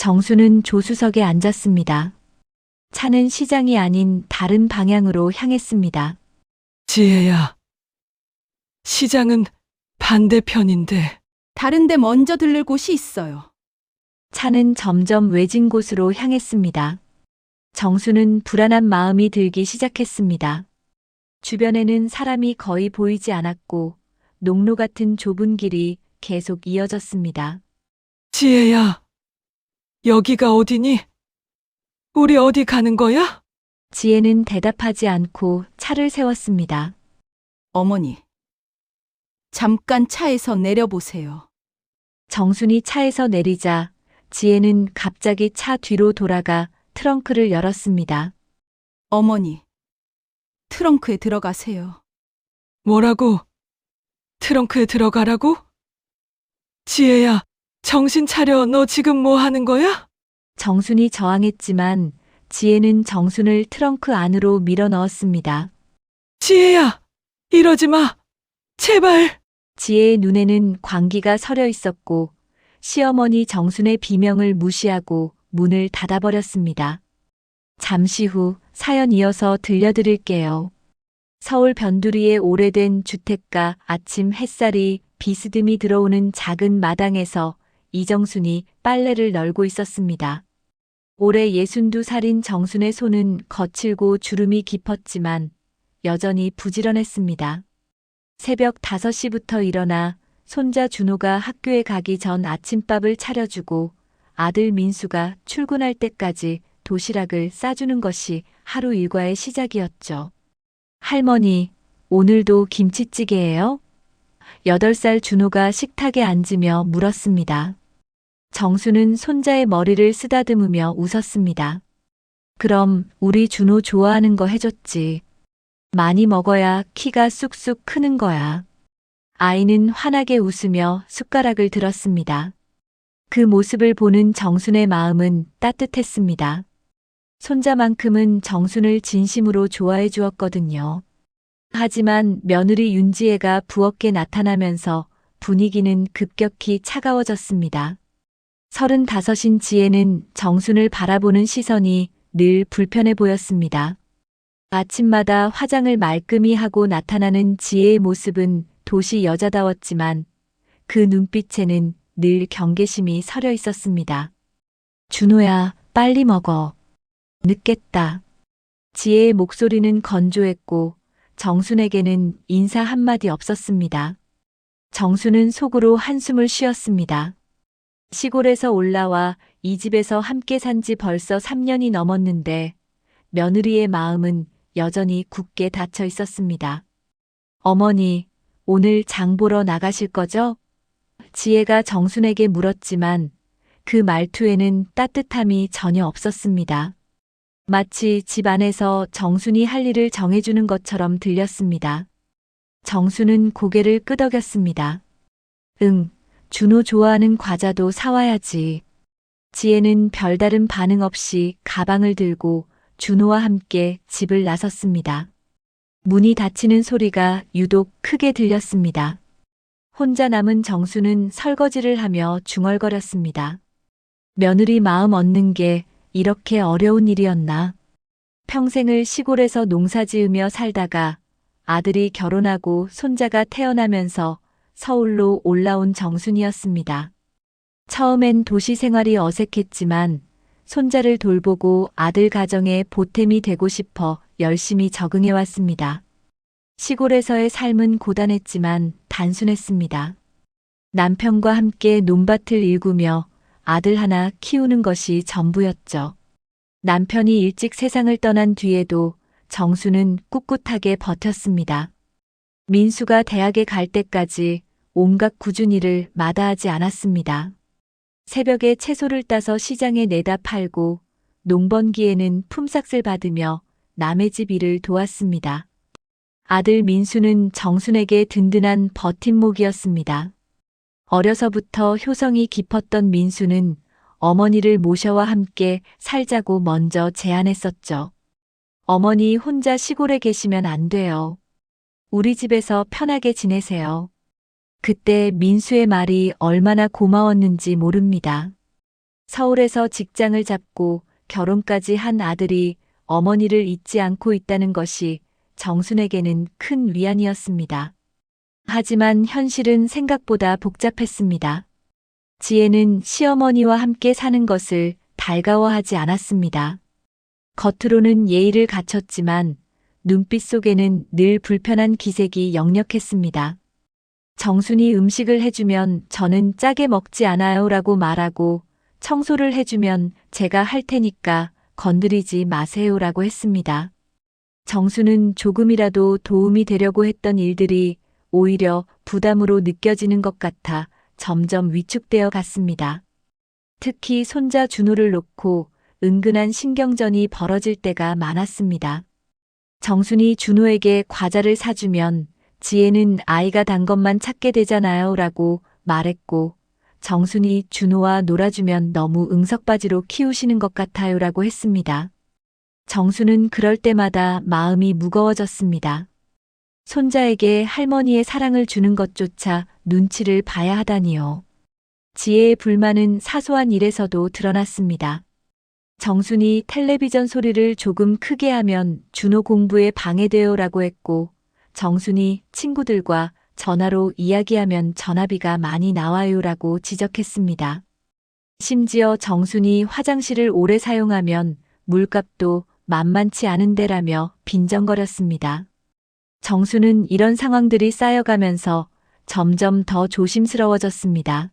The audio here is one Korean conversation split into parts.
정수는 조수석에 앉았습니다. 차는 시장이 아닌 다른 방향으로 향했습니다. 지혜야, 시장은 반대편인데. 다른데 먼저 들를 곳이 있어요. 차는 점점 외진 곳으로 향했습니다. 정수는 불안한 마음이 들기 시작했습니다. 주변에는 사람이 거의 보이지 않았고 농로 같은 좁은 길이 계속 이어졌습니다. 지혜야, 여기가 어디니? 우리 어디 가는 거야? 지혜는 대답하지 않고 차를 세웠습니다. 어머니, 잠깐 차에서 내려보세요. 정순이 차에서 내리자 지혜는 갑자기 차 뒤로 돌아가 트렁크를 열었습니다. 어머니, 트렁크에 들어가세요. 뭐라고? 트렁크에 들어가라고? 지혜야, 정신 차려. 너 지금 뭐 하는 거야? 정순이 저항했지만 지혜는 정순을 트렁크 안으로 밀어 넣었습니다. 지혜야, 이러지 마. 제발. 지혜의 눈에는 광기가 서려 있었고 시어머니 정순의 비명을 무시하고 문을 닫아버렸습니다. 잠시 후 사연 이어서 들려드릴게요. 서울 변두리의 오래된 주택가. 아침 햇살이 비스듬히 들어오는 작은 마당에서 이정순이 빨래를 널고 있었습니다. 올해 62살인 정순의 손은 거칠고 주름이 깊었지만 여전히 부지런했습니다. 새벽 5시부터 일어나 손자 준호가 학교에 가기 전 아침밥을 차려주고 아들 민수가 출근할 때까지 도시락을 싸주는 것이 하루 일과의 시작이었죠. 할머니, 오늘도 김치찌개예요? 8살 준호가 식탁에 앉으며 물었습니다. 정수는 손자의 머리를 쓰다듬으며 웃었습니다. 그럼 우리 준호 좋아하는 거 해줬지. 많이 먹어야 키가 쑥쑥 크는 거야. 아이는 환하게 웃으며 숟가락을 들었습니다. 그 모습을 보는 정순의 마음은 따뜻했습니다. 손자만큼은 정순을 진심으로 좋아해 주었거든요. 하지만 며느리 윤지혜가 부엌에 나타나면서 분위기는 급격히 차가워졌습니다. 35인 지혜는 정순을 바라보는 시선이 늘 불편해 보였습니다. 아침마다 화장을 말끔히 하고 나타나는 지혜의 모습은 도시 여자다웠지만 그 눈빛에는 늘 경계심이 서려 있었습니다. 준호야, 빨리 먹어. 늦겠다. 지혜의 목소리는 건조했고 정순에게는 인사 한마디 없었습니다. 정순은 속으로 한숨을 쉬었습니다. 시골에서 올라와 이 집에서 함께 산 지 벌써 3년이 넘었는데 며느리의 마음은 여전히 굳게 닫혀 있었습니다. 어머니, 오늘 장 보러 나가실 거죠? 지혜가 정순에게 물었지만 그 말투에는 따뜻함이 전혀 없었습니다. 마치 집 안에서 정순이 할 일을 정해주는 것처럼 들렸습니다. 정순은 고개를 끄덕였습니다. 응, 준호 좋아하는 과자도 사와야지. 지혜는 별다른 반응 없이 가방을 들고 준호와 함께 집을 나섰습니다. 문이 닫히는 소리가 유독 크게 들렸습니다. 혼자 남은 정수는 설거지를 하며 중얼거렸습니다. 며느리 마음 얻는 게 이렇게 어려운 일이었나. 평생을 시골에서 농사 지으며 살다가 아들이 결혼하고 손자가 태어나면서 서울로 올라온 정순이었습니다. 처음엔 도시 생활이 어색했지만 손자를 돌보고 아들 가정에 보탬이 되고 싶어 열심히 적응해 왔습니다. 시골에서의 삶은 고단했지만 단순했습니다. 남편과 함께 논밭을 일구며 아들 하나 키우는 것이 전부였죠. 남편이 일찍 세상을 떠난 뒤에도 정수는 꿋꿋하게 버텼습니다. 민수가 대학에 갈 때까지 온갖 굳은 일을 마다하지 않았습니다. 새벽에 채소를 따서 시장에 내다 팔고 농번기에는 품삯을 받으며 남의 집 일을 도왔습니다. 아들 민수는 정순에게 든든한 버팀목이었습니다. 어려서부터 효성이 깊었던 민수는 어머니를 모셔와 함께 살자고 먼저 제안했었죠. 어머니 혼자 시골에 계시면 안 돼요. 우리 집에서 편하게 지내세요. 그때 민수의 말이 얼마나 고마웠는지 모릅니다. 서울에서 직장을 잡고 결혼까지 한 아들이 어머니를 잊지 않고 있다는 것이 정순에게는 큰 위안이었습니다. 하지만 현실은 생각보다 복잡했습니다. 지혜는 시어머니와 함께 사는 것을 달가워하지 않았습니다. 겉으로는 예의를 갖췄지만 눈빛 속에는 늘 불편한 기색이 역력했습니다. 정순이 음식을 해주면 저는 짜게 먹지 않아요 라고 말하고 청소를 해주면 제가 할 테니까 건드리지 마세요 라고 했습니다. 정순은 조금이라도 도움이 되려고 했던 일들이 오히려 부담으로 느껴지는 것 같아 점점 위축되어 갔습니다. 특히 손자 준호를 놓고 은근한 신경전이 벌어질 때가 많았습니다. 정순이 준호에게 과자를 사주면 지혜는 아이가 단 것만 찾게 되잖아요 라고 말했고, 정순이 준호와 놀아주면 너무 응석바지로 키우시는 것 같아요 라고 했습니다. 정순은 그럴 때마다 마음이 무거워졌습니다. 손자에게 할머니의 사랑을 주는 것조차 눈치를 봐야 하다니요. 지혜의 불만은 사소한 일에서도 드러났습니다. 정순이 텔레비전 소리를 조금 크게 하면 준호 공부에 방해돼요 라고 했고, 정순이 친구들과 전화로 이야기하면 전화비가 많이 나와요 라고 지적했습니다. 심지어 정순이 화장실을 오래 사용하면 물값도 만만치 않은데라며 빈정거렸습니다. 정순은 이런 상황들이 쌓여가면서 점점 더 조심스러워졌습니다.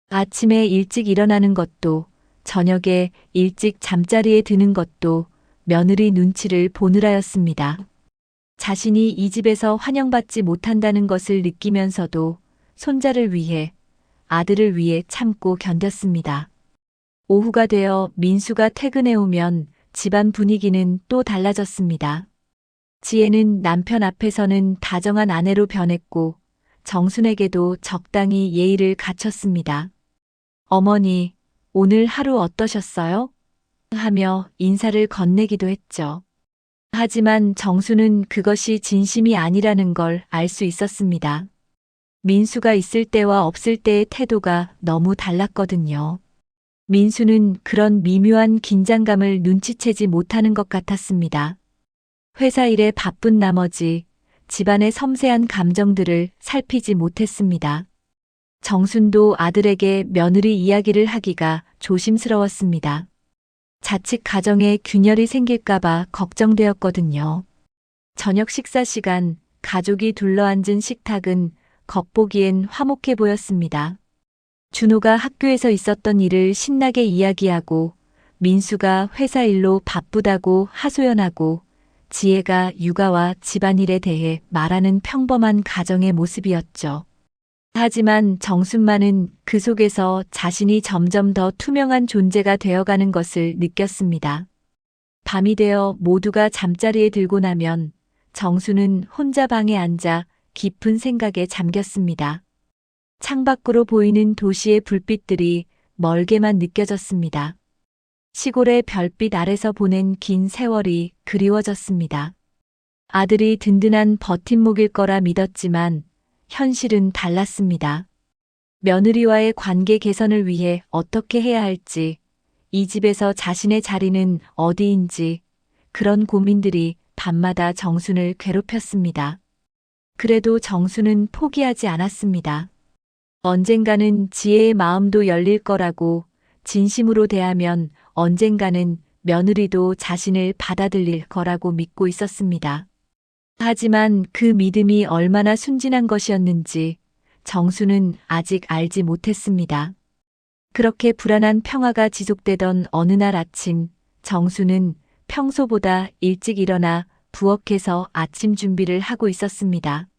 아침에 일찍 일어나는 것도, 저녁에 일찍 잠자리에 드는 것도 며느리 눈치를 보느라였습니다. 자신이 이 집에서 환영받지 못한다는 것을 느끼면서도 손자를 위해, 아들을 위해 참고 견뎠습니다. 오후가 되어 민수가 퇴근해 오면 집안 분위기는 또 달라졌습니다. 지혜는 남편 앞에서는 다정한 아내로 변했고, 정순에게도 적당히 예의를 갖췄습니다. 어머니, 오늘 하루 어떠셨어요? 하며 인사를 건네기도 했죠. 하지만 정순은 그것이 진심이 아니라는 걸 알 수 있었습니다. 민수가 있을 때와 없을 때의 태도가 너무 달랐거든요. 민수는 그런 미묘한 긴장감을 눈치채지 못하는 것 같았습니다. 회사 일에 바쁜 나머지 집안의 섬세한 감정들을 살피지 못했습니다. 정순도 아들에게 며느리 이야기를 하기가 조심스러웠습니다. 자칫 가정에 균열이 생길까봐 걱정되었거든요. 저녁 식사 시간, 가족이 둘러앉은 식탁은 겉보기엔 화목해 보였습니다. 준호가 학교에서 있었던 일을 신나게 이야기하고, 민수가 회사 일로 바쁘다고 하소연하고, 지혜가 육아와 집안일에 대해 말하는 평범한 가정의 모습이었죠. 하지만 정순만은 그 속에서 자신이 점점 더 투명한 존재가 되어가는 것을 느꼈습니다. 밤이 되어 모두가 잠자리에 들고 나면 정순은 혼자 방에 앉아 깊은 생각에 잠겼습니다. 창밖으로 보이는 도시의 불빛들이 멀게만 느껴졌습니다. 시골의 별빛 아래서 보낸 긴 세월이 그리워졌습니다. 아들이 든든한 버팀목일 거라 믿었지만 현실은 달랐습니다. 며느리와의 관계 개선을 위해 어떻게 해야 할지, 이 집에서 자신의 자리는 어디인지, 그런 고민들이 밤마다 정순을 괴롭혔습니다. 그래도 정순은 포기하지 않았습니다. 언젠가는 지혜의 마음도 열릴 거라고, 진심으로 대하면 언젠가는 며느리도 자신을 받아들일 거라고 믿고 있었습니다. 하지만 그 믿음이 얼마나 순진한 것이었는지 정순은 아직 알지 못했습니다. 그렇게 불안한 평화가 지속되던 어느 날 아침, 정순은 평소보다 일찍 일어나 부엌에서 아침 준비를 하고 있었습니다.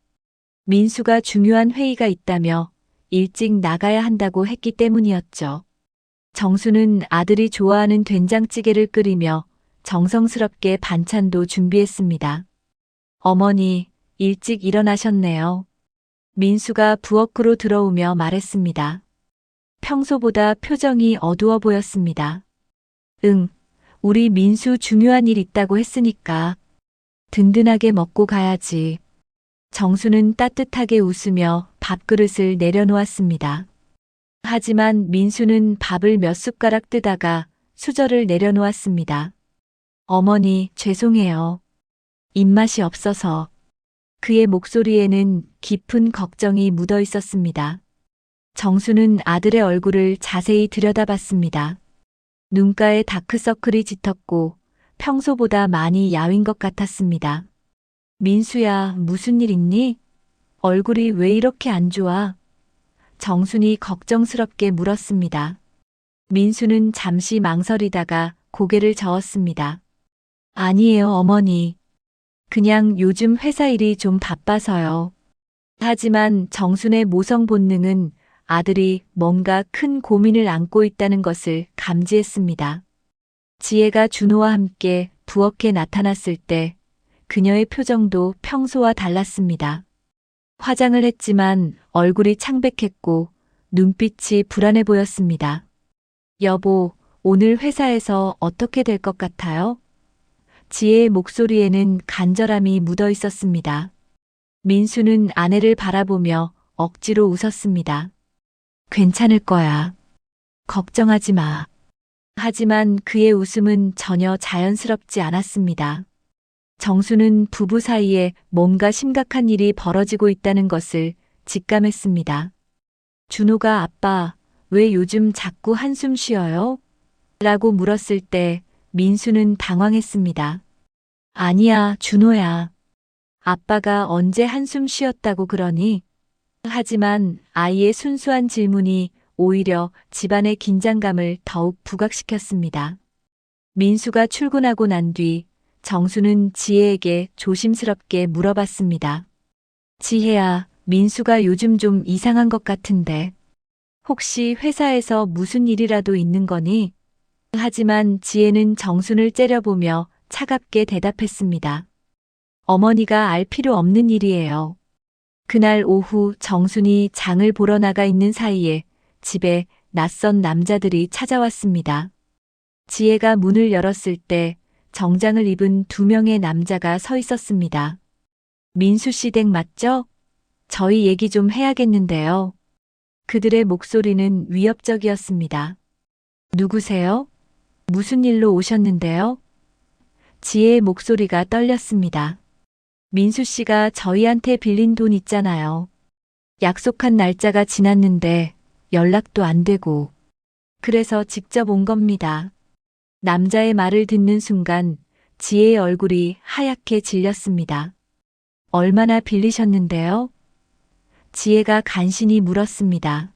민수가 중요한 회의가 있다며 일찍 나가야 한다고 했기 때문이었죠. 정순은 아들이 좋아하는 된장찌개를 끓이며 정성스럽게 반찬도 준비했습니다. 어머니, 일찍 일어나셨네요. 민수가 부엌으로 들어오며 말했습니다. 평소보다 표정이 어두워 보였습니다. 응, 우리 민수 중요한 일 있다고 했으니까 든든하게 먹고 가야지. 정수는 따뜻하게 웃으며 밥그릇을 내려놓았습니다. 하지만 민수는 밥을 몇 숟가락 뜨다가 수저를 내려놓았습니다. 어머니, 죄송해요. 입맛이 없어서. 그의 목소리에는 깊은 걱정이 묻어 있었습니다. 정수는 아들의 얼굴을 자세히 들여다봤습니다. 눈가에 다크서클이 짙었고 평소보다 많이 야윈 것 같았습니다. 민수야, 무슨 일 있니? 얼굴이 왜 이렇게 안 좋아? 정순이 걱정스럽게 물었습니다. 민수는 잠시 망설이다가 고개를 저었습니다. 아니에요, 어머니. 그냥 요즘 회사 일이 좀 바빠서요. 하지만 정순의 모성 본능은 아들이 뭔가 큰 고민을 안고 있다는 것을 감지했습니다. 지혜가 준호와 함께 부엌에 나타났을 때 그녀의 표정도 평소와 달랐습니다. 화장을 했지만 얼굴이 창백했고 눈빛이 불안해 보였습니다. 여보, 오늘 회사에서 어떻게 될 것 같아요? 지혜의 목소리에는 간절함이 묻어 있었습니다. 민수는 아내를 바라보며 억지로 웃었습니다. 괜찮을 거야. 걱정하지 마. 하지만 그의 웃음은 전혀 자연스럽지 않았습니다. 정수는 부부 사이에 뭔가 심각한 일이 벌어지고 있다는 것을 직감했습니다. 준호가 아빠, 왜 요즘 자꾸 한숨 쉬어요? 라고 물었을 때 민수는 당황했습니다. 아니야, 준호야. 아빠가 언제 한숨 쉬었다고 그러니? 하지만 아이의 순수한 질문이 오히려 집안의 긴장감을 더욱 부각시켰습니다. 민수가 출근하고 난 뒤 정수는 지혜에게 조심스럽게 물어봤습니다. 지혜야, 민수가 요즘 좀 이상한 것 같은데. 혹시 회사에서 무슨 일이라도 있는 거니? 하지만 지혜는 정순을 째려보며 차갑게 대답했습니다. 어머니가 알 필요 없는 일이에요. 그날 오후 정순이 장을 보러 나가 있는 사이에 집에 낯선 남자들이 찾아왔습니다. 지혜가 문을 열었을 때 정장을 입은 2명의 남자가 서 있었습니다. 민수 씨 댁 맞죠? 저희 얘기 좀 해야겠는데요. 그들의 목소리는 위협적이었습니다. 누구세요? 무슨 일로 오셨는데요? 지혜의 목소리가 떨렸습니다. 민수 씨가 저희한테 빌린 돈 있잖아요. 약속한 날짜가 지났는데 연락도 안 되고. 그래서 직접 온 겁니다. 남자의 말을 듣는 순간 지혜의 얼굴이 하얗게 질렸습니다. 얼마나 빌리셨는데요? 지혜가 간신히 물었습니다.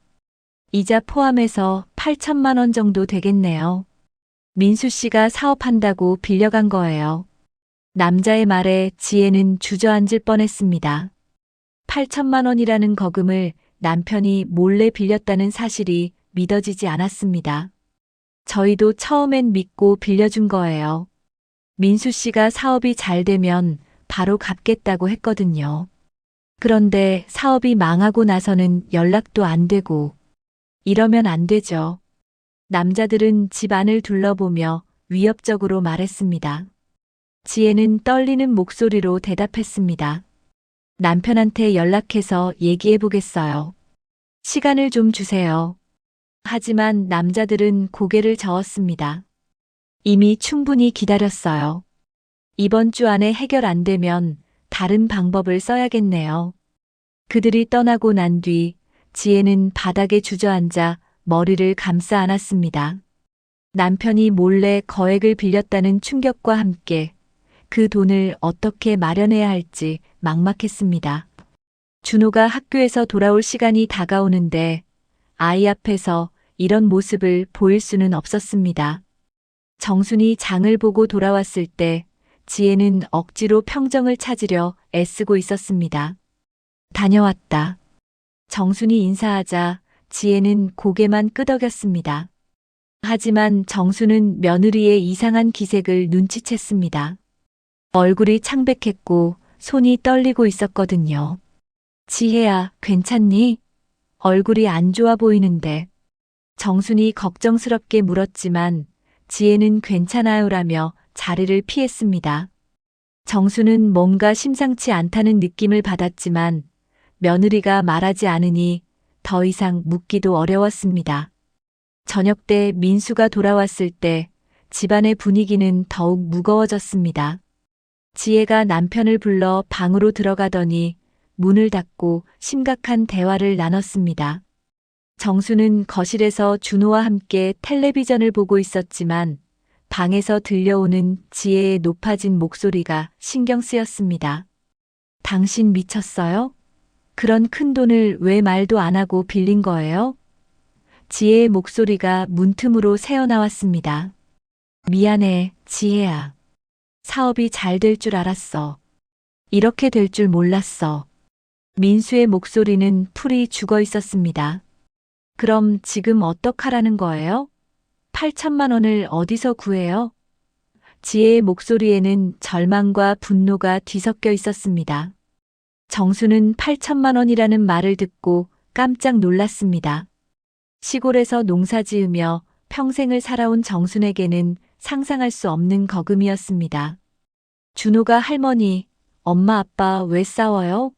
이자 포함해서 8천만 원 정도 되겠네요. 민수 씨가 사업한다고 빌려간 거예요. 남자의 말에 지혜는 주저앉을 뻔했습니다. 8천만 원이라는 거금을 남편이 몰래 빌렸다는 사실이 믿어지지 않았습니다. 저희도 처음엔 믿고 빌려준 거예요. 민수 씨가 사업이 잘 되면 바로 갚겠다고 했거든요. 그런데 사업이 망하고 나서는 연락도 안 되고. 이러면 안 되죠. 남자들은 집 안을 둘러보며 위협적으로 말했습니다. 지혜는 떨리는 목소리로 대답했습니다. 남편한테 연락해서 얘기해 보겠어요. 시간을 좀 주세요. 하지만 남자들은 고개를 저었습니다. 이미 충분히 기다렸어요. 이번 주 안에 해결 안 되면 다른 방법을 써야겠네요. 그들이 떠나고 난 뒤 지혜는 바닥에 주저앉아 머리를 감싸 안았습니다. 남편이 몰래 거액을 빌렸다는 충격과 함께 그 돈을 어떻게 마련해야 할지 막막했습니다. 준호가 학교에서 돌아올 시간이 다가오는데 아이 앞에서 이런 모습을 보일 수는 없었습니다. 정순이 장을 보고 돌아왔을 때 지혜는 억지로 평정을 찾으려 애쓰고 있었습니다. 다녀왔다. 정순이 인사하자 지혜는 고개만 끄덕였습니다. 하지만 정수는 며느리의 이상한 기색을 눈치챘습니다. 얼굴이 창백했고 손이 떨리고 있었거든요. 지혜야, 괜찮니? 얼굴이 안 좋아 보이는데. 정순이 걱정스럽게 물었지만 지혜는 괜찮아요라며 자리를 피했습니다. 정수는 뭔가 심상치 않다는 느낌을 받았지만 며느리가 말하지 않으니 더 이상 묻기도 어려웠습니다. 저녁 때 민수가 돌아왔을 때 집안의 분위기는 더욱 무거워졌습니다. 지혜가 남편을 불러 방으로 들어가더니 문을 닫고 심각한 대화를 나눴습니다. 정수는 거실에서 준호와 함께 텔레비전을 보고 있었지만 방에서 들려오는 지혜의 높아진 목소리가 신경 쓰였습니다. 당신 미쳤어요? 그런 큰 돈을 왜 말도 안 하고 빌린 거예요? 지혜의 목소리가 문틈으로 새어나왔습니다. 미안해, 지혜야. 사업이 잘 될 줄 알았어. 이렇게 될 줄 몰랐어. 민수의 목소리는 풀이 죽어 있었습니다. 그럼 지금 어떡하라는 거예요? 8천만 원을 어디서 구해요? 지혜의 목소리에는 절망과 분노가 뒤섞여 있었습니다. 정수는 8천만 원이라는 말을 듣고 깜짝 놀랐습니다. 시골에서 농사 지으며 평생을 살아온 정순에게는 상상할 수 없는 거금이었습니다. 준호가 할머니, 엄마 아빠 왜 싸워요?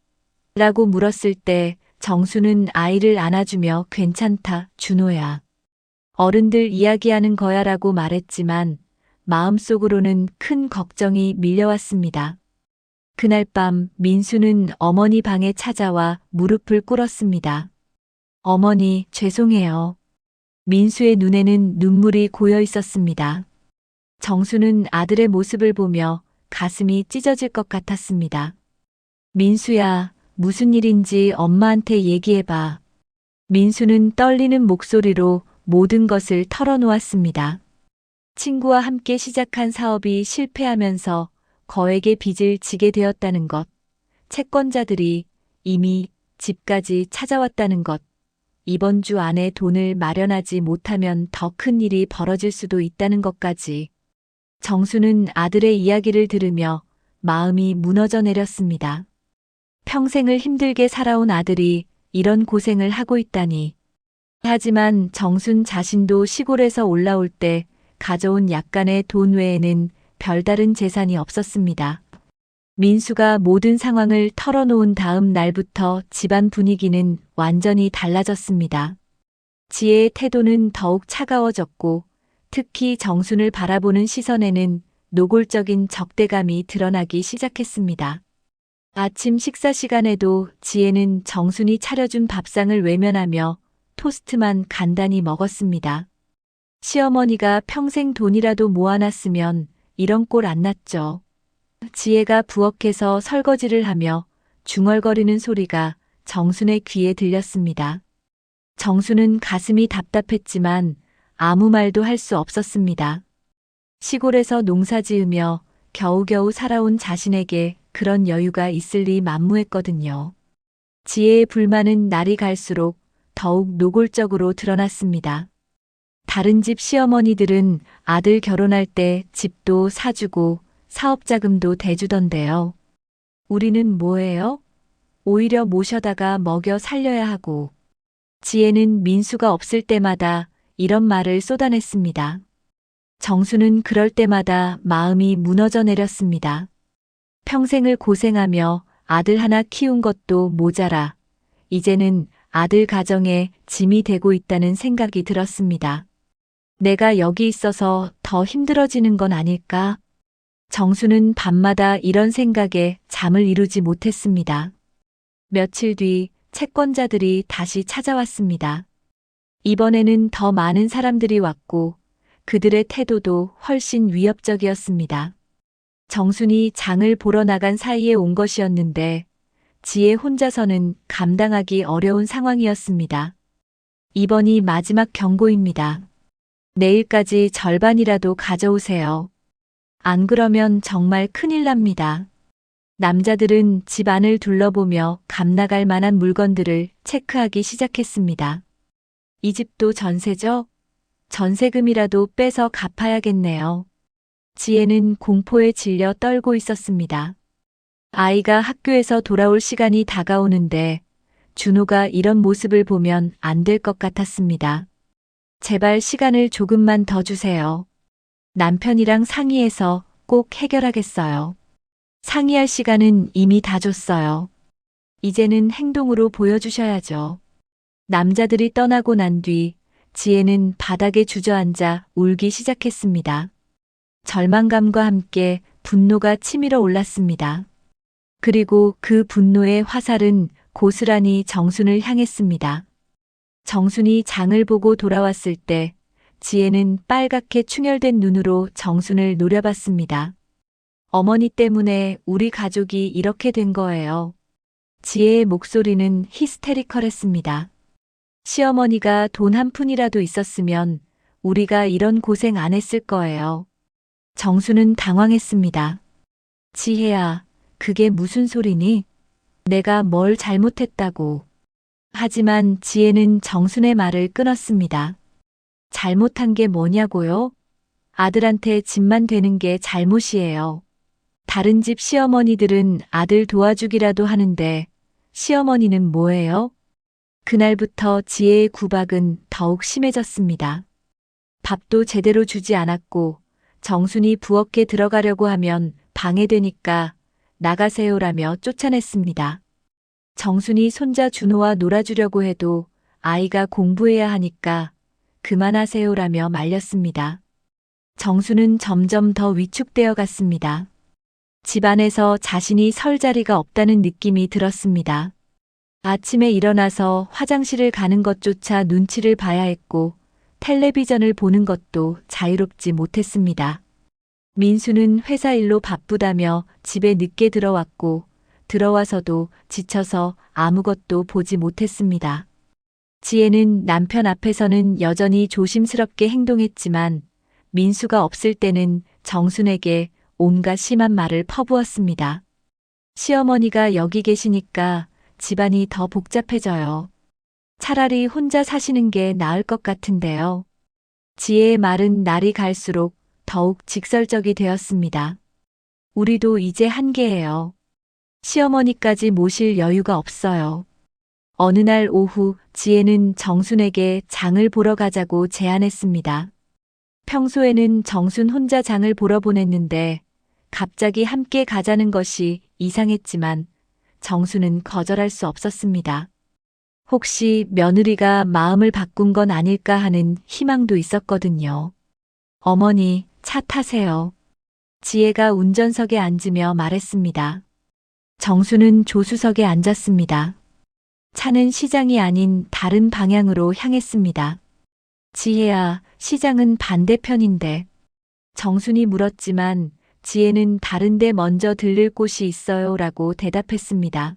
라고 물었을 때 정수는 아이를 안아주며 괜찮다, 준호야. 어른들 이야기하는 거야 라고 말했지만 마음속으로는 큰 걱정이 밀려왔습니다. 그날 밤 민수는 어머니 방에 찾아와 무릎을 꿇었습니다. 어머니, 죄송해요. 민수의 눈에는 눈물이 고여 있었습니다. 정수는 아들의 모습을 보며 가슴이 찢어질 것 같았습니다. 민수야, 무슨 일인지 엄마한테 얘기해봐. 민수는 떨리는 목소리로 모든 것을 털어놓았습니다. 친구와 함께 시작한 사업이 실패하면서 거액의 빚을 지게 되었다는 것, 채권자들이 이미 집까지 찾아왔다는 것, 이번 주 안에 돈을 마련하지 못하면 더 큰 일이 벌어질 수도 있다는 것까지. 정수는 아들의 이야기를 들으며 마음이 무너져 내렸습니다. 평생을 힘들게 살아온 아들이 이런 고생을 하고 있다니. 하지만 정순 자신도 시골에서 올라올 때 가져온 약간의 돈 외에는 별다른 재산이 없었습니다. 민수가 모든 상황을 털어놓은 다음 날부터 집안 분위기는 완전히 달라졌습니다. 지혜의 태도는 더욱 차가워졌고 특히 정순을 바라보는 시선에는 노골적인 적대감이 드러나기 시작했습니다. 아침 식사 시간에도 지혜는 정순이 차려준 밥상을 외면하며 토스트만 간단히 먹었습니다. 시어머니가 평생 돈이라도 모아놨으면 이런 꼴 안 났죠. 지혜가 부엌에서 설거지를 하며 중얼거리는 소리가 정순의 귀에 들렸습니다. 정순은 가슴이 답답했지만 아무 말도 할 수 없었습니다. 시골에서 농사 지으며 겨우겨우 살아온 자신에게 그런 여유가 있을 리 만무했거든요. 지혜의 불만은 날이 갈수록 더욱 노골적으로 드러났습니다. 다른 집 시어머니들은 아들 결혼할 때 집도 사주고 사업 자금도 대주던데요. 우리는 뭐예요? 오히려 모셔다가 먹여 살려야 하고. 지혜는 민수가 없을 때마다 이런 말을 쏟아냈습니다. 정수는 그럴 때마다 마음이 무너져 내렸습니다. 평생을 고생하며 아들 하나 키운 것도 모자라 이제는 아들 가정에 짐이 되고 있다는 생각이 들었습니다. 내가 여기 있어서 더 힘들어지는 건 아닐까? 정수는 밤마다 이런 생각에 잠을 이루지 못했습니다. 며칠 뒤 채권자들이 다시 찾아왔습니다. 이번에는 더 많은 사람들이 왔고 그들의 태도도 훨씬 위협적이었습니다. 정순이 장을 보러 나간 사이에 온 것이었는데 지혜 혼자서는 감당하기 어려운 상황이었습니다. 이번이 마지막 경고입니다. 내일까지 절반이라도 가져오세요. 안 그러면 정말 큰일 납니다. 남자들은 집 안을 둘러보며 감나갈 만한 물건들을 체크하기 시작했습니다. 이 집도 전세죠? 전세금이라도 빼서 갚아야겠네요. 지혜는 공포에 질려 떨고 있었습니다. 아이가 학교에서 돌아올 시간이 다가오는데 준호가 이런 모습을 보면 안 될 것 같았습니다. 제발 시간을 조금만 더 주세요. 남편이랑 상의해서 꼭 해결하겠어요. 상의할 시간은 이미 다 줬어요. 이제는 행동으로 보여주셔야죠. 남자들이 떠나고 난 뒤 지혜는 바닥에 주저앉아 울기 시작했습니다. 절망감과 함께 분노가 치밀어 올랐습니다. 그리고 그 분노의 화살은 고스란히 정순을 향했습니다. 정순이 장을 보고 돌아왔을 때 지혜는 빨갛게 충혈된 눈으로 정순을 노려봤습니다. 어머니 때문에 우리 가족이 이렇게 된 거예요. 지혜의 목소리는 히스테리컬했습니다. 시어머니가 돈 한 푼이라도 있었으면 우리가 이런 고생 안 했을 거예요. 정수는 당황했습니다. 지혜야, 그게 무슨 소리니? 내가 뭘 잘못했다고. 하지만 지혜는 정순의 말을 끊었습니다. 잘못한 게 뭐냐고요? 아들한테 집만 되는 게 잘못이에요. 다른 집 시어머니들은 아들 도와주기라도 하는데 시어머니는 뭐예요? 그날부터 지혜의 구박은 더욱 심해졌습니다. 밥도 제대로 주지 않았고 정순이 부엌에 들어가려고 하면 방해되니까 나가세요라며 쫓아냈습니다. 정순이 손자 준호와 놀아주려고 해도 아이가 공부해야 하니까 그만하세요라며 말렸습니다. 정순은 점점 더 위축되어 갔습니다. 집안에서 자신이 설 자리가 없다는 느낌이 들었습니다. 아침에 일어나서 화장실을 가는 것조차 눈치를 봐야 했고 텔레비전을 보는 것도 자유롭지 못했습니다. 민수는 회사 일로 바쁘다며 집에 늦게 들어왔고 들어와서도 지쳐서 아무것도 보지 못했습니다. 지혜는 남편 앞에서는 여전히 조심스럽게 행동했지만 민수가 없을 때는 정순에게 온갖 심한 말을 퍼부었습니다. 시어머니가 여기 계시니까 집안이 더 복잡해져요. 차라리 혼자 사시는 게 나을 것 같은데요. 지혜의 말은 날이 갈수록 더욱 직설적이 되었습니다. 우리도 이제 한계예요. 시어머니까지 모실 여유가 없어요. 어느 날 오후 지혜는 정순에게 장을 보러 가자고 제안했습니다. 평소에는 정순 혼자 장을 보러 보냈는데 갑자기 함께 가자는 것이 이상했지만 정순은 거절할 수 없었습니다. 혹시 며느리가 마음을 바꾼 건 아닐까 하는 희망도 있었거든요. 어머니, 차 타세요. 지혜가 운전석에 앉으며 말했습니다. 정순은 조수석에 앉았습니다. 차는 시장이 아닌 다른 방향으로 향했습니다. 지혜야, 시장은 반대편인데. 정순이 물었지만 지혜는 다른데 먼저 들릴 곳이 있어요 라고 대답했습니다.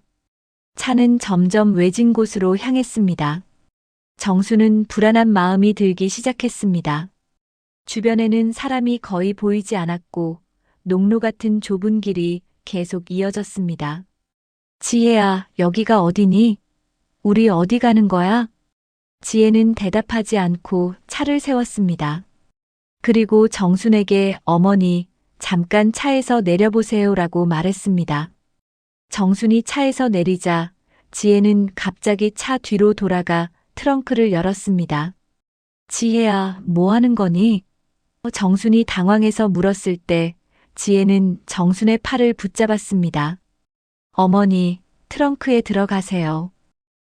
차는 점점 외진 곳으로 향했습니다. 정순은 불안한 마음이 들기 시작했습니다. 주변에는 사람이 거의 보이지 않았고 농로 같은 좁은 길이 계속 이어졌습니다. 지혜야, 여기가 어디니? 우리 어디 가는 거야? 지혜는 대답하지 않고 차를 세웠습니다. 그리고 정순에게 어머니, 잠깐 차에서 내려보세요 라고 말했습니다. 정순이 차에서 내리자 지혜는 갑자기 차 뒤로 돌아가 트렁크를 열었습니다. 지혜야, 뭐 하는 거니? 정순이 당황해서 물었을 때 지혜는 정순의 팔을 붙잡았습니다. 어머니, 트렁크에 들어가세요.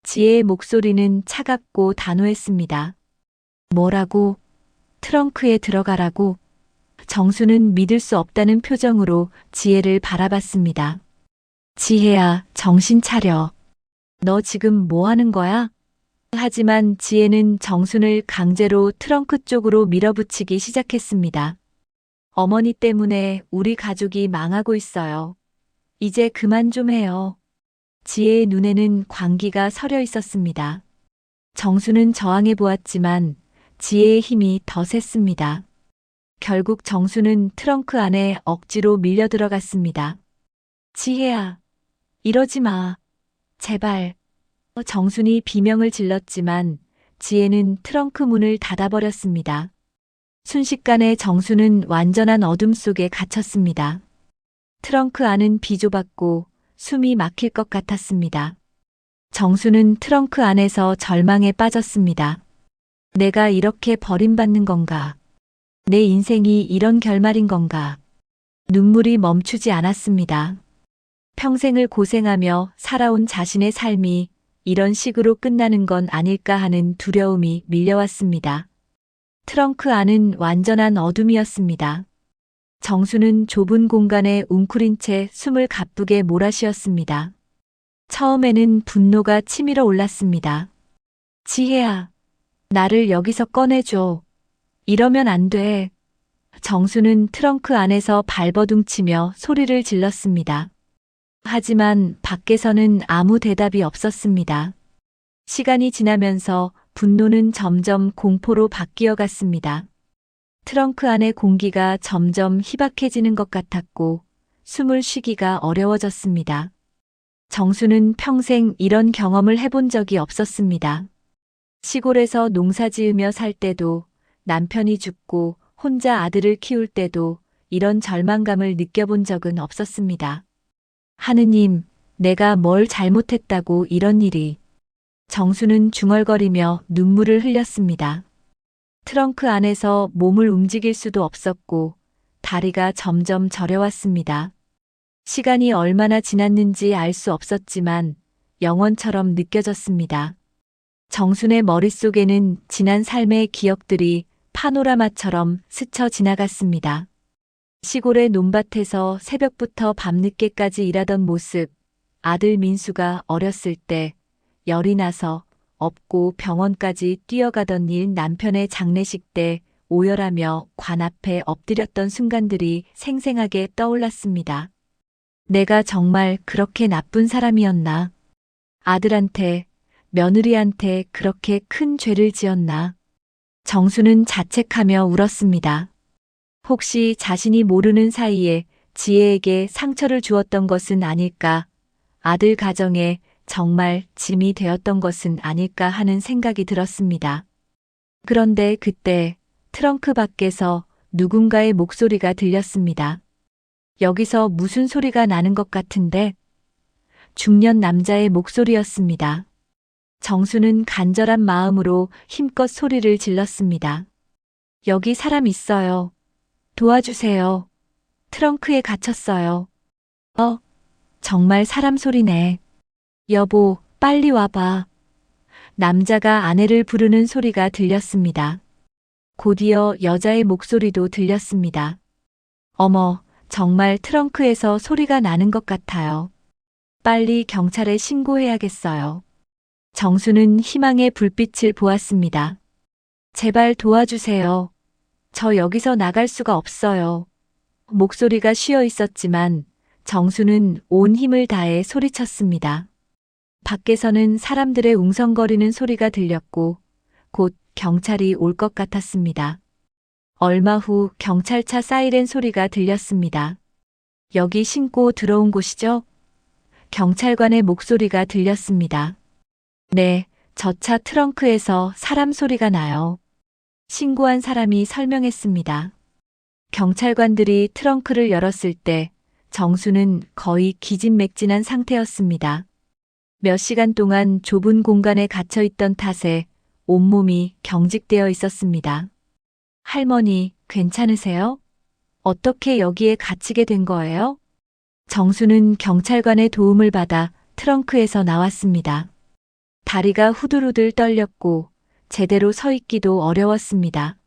지혜의 목소리는 차갑고 단호했습니다. 뭐라고? 트렁크에 들어가라고? 정순은 믿을 수 없다는 표정으로 지혜를 바라봤습니다. 지혜야, 정신 차려. 너 지금 뭐 하는 거야? 하지만 지혜는 정순을 강제로 트렁크 쪽으로 밀어붙이기 시작했습니다. 어머니 때문에 우리 가족이 망하고 있어요. 이제 그만 좀 해요. 지혜의 눈에는 광기가 서려 있었습니다. 정순은 저항해 보았지만 지혜의 힘이 더 셌습니다. 결국 정순은 트렁크 안에 억지로 밀려 들어갔습니다. 지혜야, 이러지 마. 제발. 정순이 비명을 질렀지만 지혜는 트렁크 문을 닫아버렸습니다. 순식간에 정순은 완전한 어둠 속에 갇혔습니다. 트렁크 안은 비좁았고 숨이 막힐 것 같았습니다. 정순은 트렁크 안에서 절망에 빠졌습니다. 내가 이렇게 버림받는 건가? 내 인생이 이런 결말인 건가? 눈물이 멈추지 않았습니다. 평생을 고생하며 살아온 자신의 삶이 이런 식으로 끝나는 건 아닐까 하는 두려움이 밀려왔습니다. 트렁크 안은 완전한 어둠이었습니다. 정수는 좁은 공간에 웅크린 채 숨을 가쁘게 몰아쉬었습니다. 처음에는 분노가 치밀어 올랐습니다. 지혜야, 나를 여기서 꺼내줘. 이러면 안 돼. 정수는 트렁크 안에서 발버둥치며 소리를 질렀습니다. 하지만 밖에서는 아무 대답이 없었습니다. 시간이 지나면서 분노는 점점 공포로 바뀌어 갔습니다. 트렁크 안의 공기가 점점 희박해지는 것 같았고 숨을 쉬기가 어려워졌습니다. 정수는 평생 이런 경험을 해본 적이 없었습니다. 시골에서 농사 지으며 살 때도 남편이 죽고 혼자 아들을 키울 때도 이런 절망감을 느껴본 적은 없었습니다. 하느님, 내가 뭘 잘못했다고 이런 일이. 정수는 중얼거리며 눈물을 흘렸습니다. 트렁크 안에서 몸을 움직일 수도 없었고 다리가 점점 저려왔습니다. 시간이 얼마나 지났는지 알 수 없었지만 영원처럼 느껴졌습니다. 정순의 머릿속에는 지난 삶의 기억들이 파노라마처럼 스쳐 지나갔습니다. 시골의 논밭에서 새벽부터 밤늦게까지 일하던 모습, 아들 민수가 어렸을 때 열이 나서 업고 병원까지 뛰어가던 일, 남편의 장례식 때 오열하며 관 앞에 엎드렸던 순간들이 생생하게 떠올랐습니다. 내가 정말 그렇게 나쁜 사람이었나? 아들한테, 며느리한테 그렇게 큰 죄를 지었나? 정수는 자책하며 울었습니다. 혹시 자신이 모르는 사이에 지혜에게 상처를 주었던 것은 아닐까? 아들 가정에 정말 짐이 되었던 것은 아닐까 하는 생각이 들었습니다. 그런데 그때 트렁크 밖에서 누군가의 목소리가 들렸습니다. 여기서 무슨 소리가 나는 것 같은데? 중년 남자의 목소리였습니다. 정수는 간절한 마음으로 힘껏 소리를 질렀습니다. 여기 사람 있어요. 도와주세요. 트렁크에 갇혔어요. 정말 사람 소리네. 여보, 빨리 와봐. 남자가 아내를 부르는 소리가 들렸습니다. 곧이어 여자의 목소리도 들렸습니다. 어머, 정말 트렁크에서 소리가 나는 것 같아요. 빨리 경찰에 신고해야겠어요. 정수는 희망의 불빛을 보았습니다. 제발 도와주세요. 저 여기서 나갈 수가 없어요. 목소리가 쉬어 있었지만 정수는 온 힘을 다해 소리쳤습니다. 밖에서는 사람들의 웅성거리는 소리가 들렸고 곧 경찰이 올 것 같았습니다. 얼마 후 경찰차 사이렌 소리가 들렸습니다. 여기 신고 들어온 곳이죠? 경찰관의 목소리가 들렸습니다. 네, 저 차 트렁크에서 사람 소리가 나요. 신고한 사람이 설명했습니다. 경찰관들이 트렁크를 열었을 때 정수는 거의 기진맥진한 상태였습니다. 몇 시간 동안 좁은 공간에 갇혀 있던 탓에 온몸이 경직되어 있었습니다. 할머니, 괜찮으세요? 어떻게 여기에 갇히게 된 거예요? 정수는 경찰관의 도움을 받아 트렁크에서 나왔습니다. 다리가 후들후들 떨렸고 제대로 서 있기도 어려웠습니다.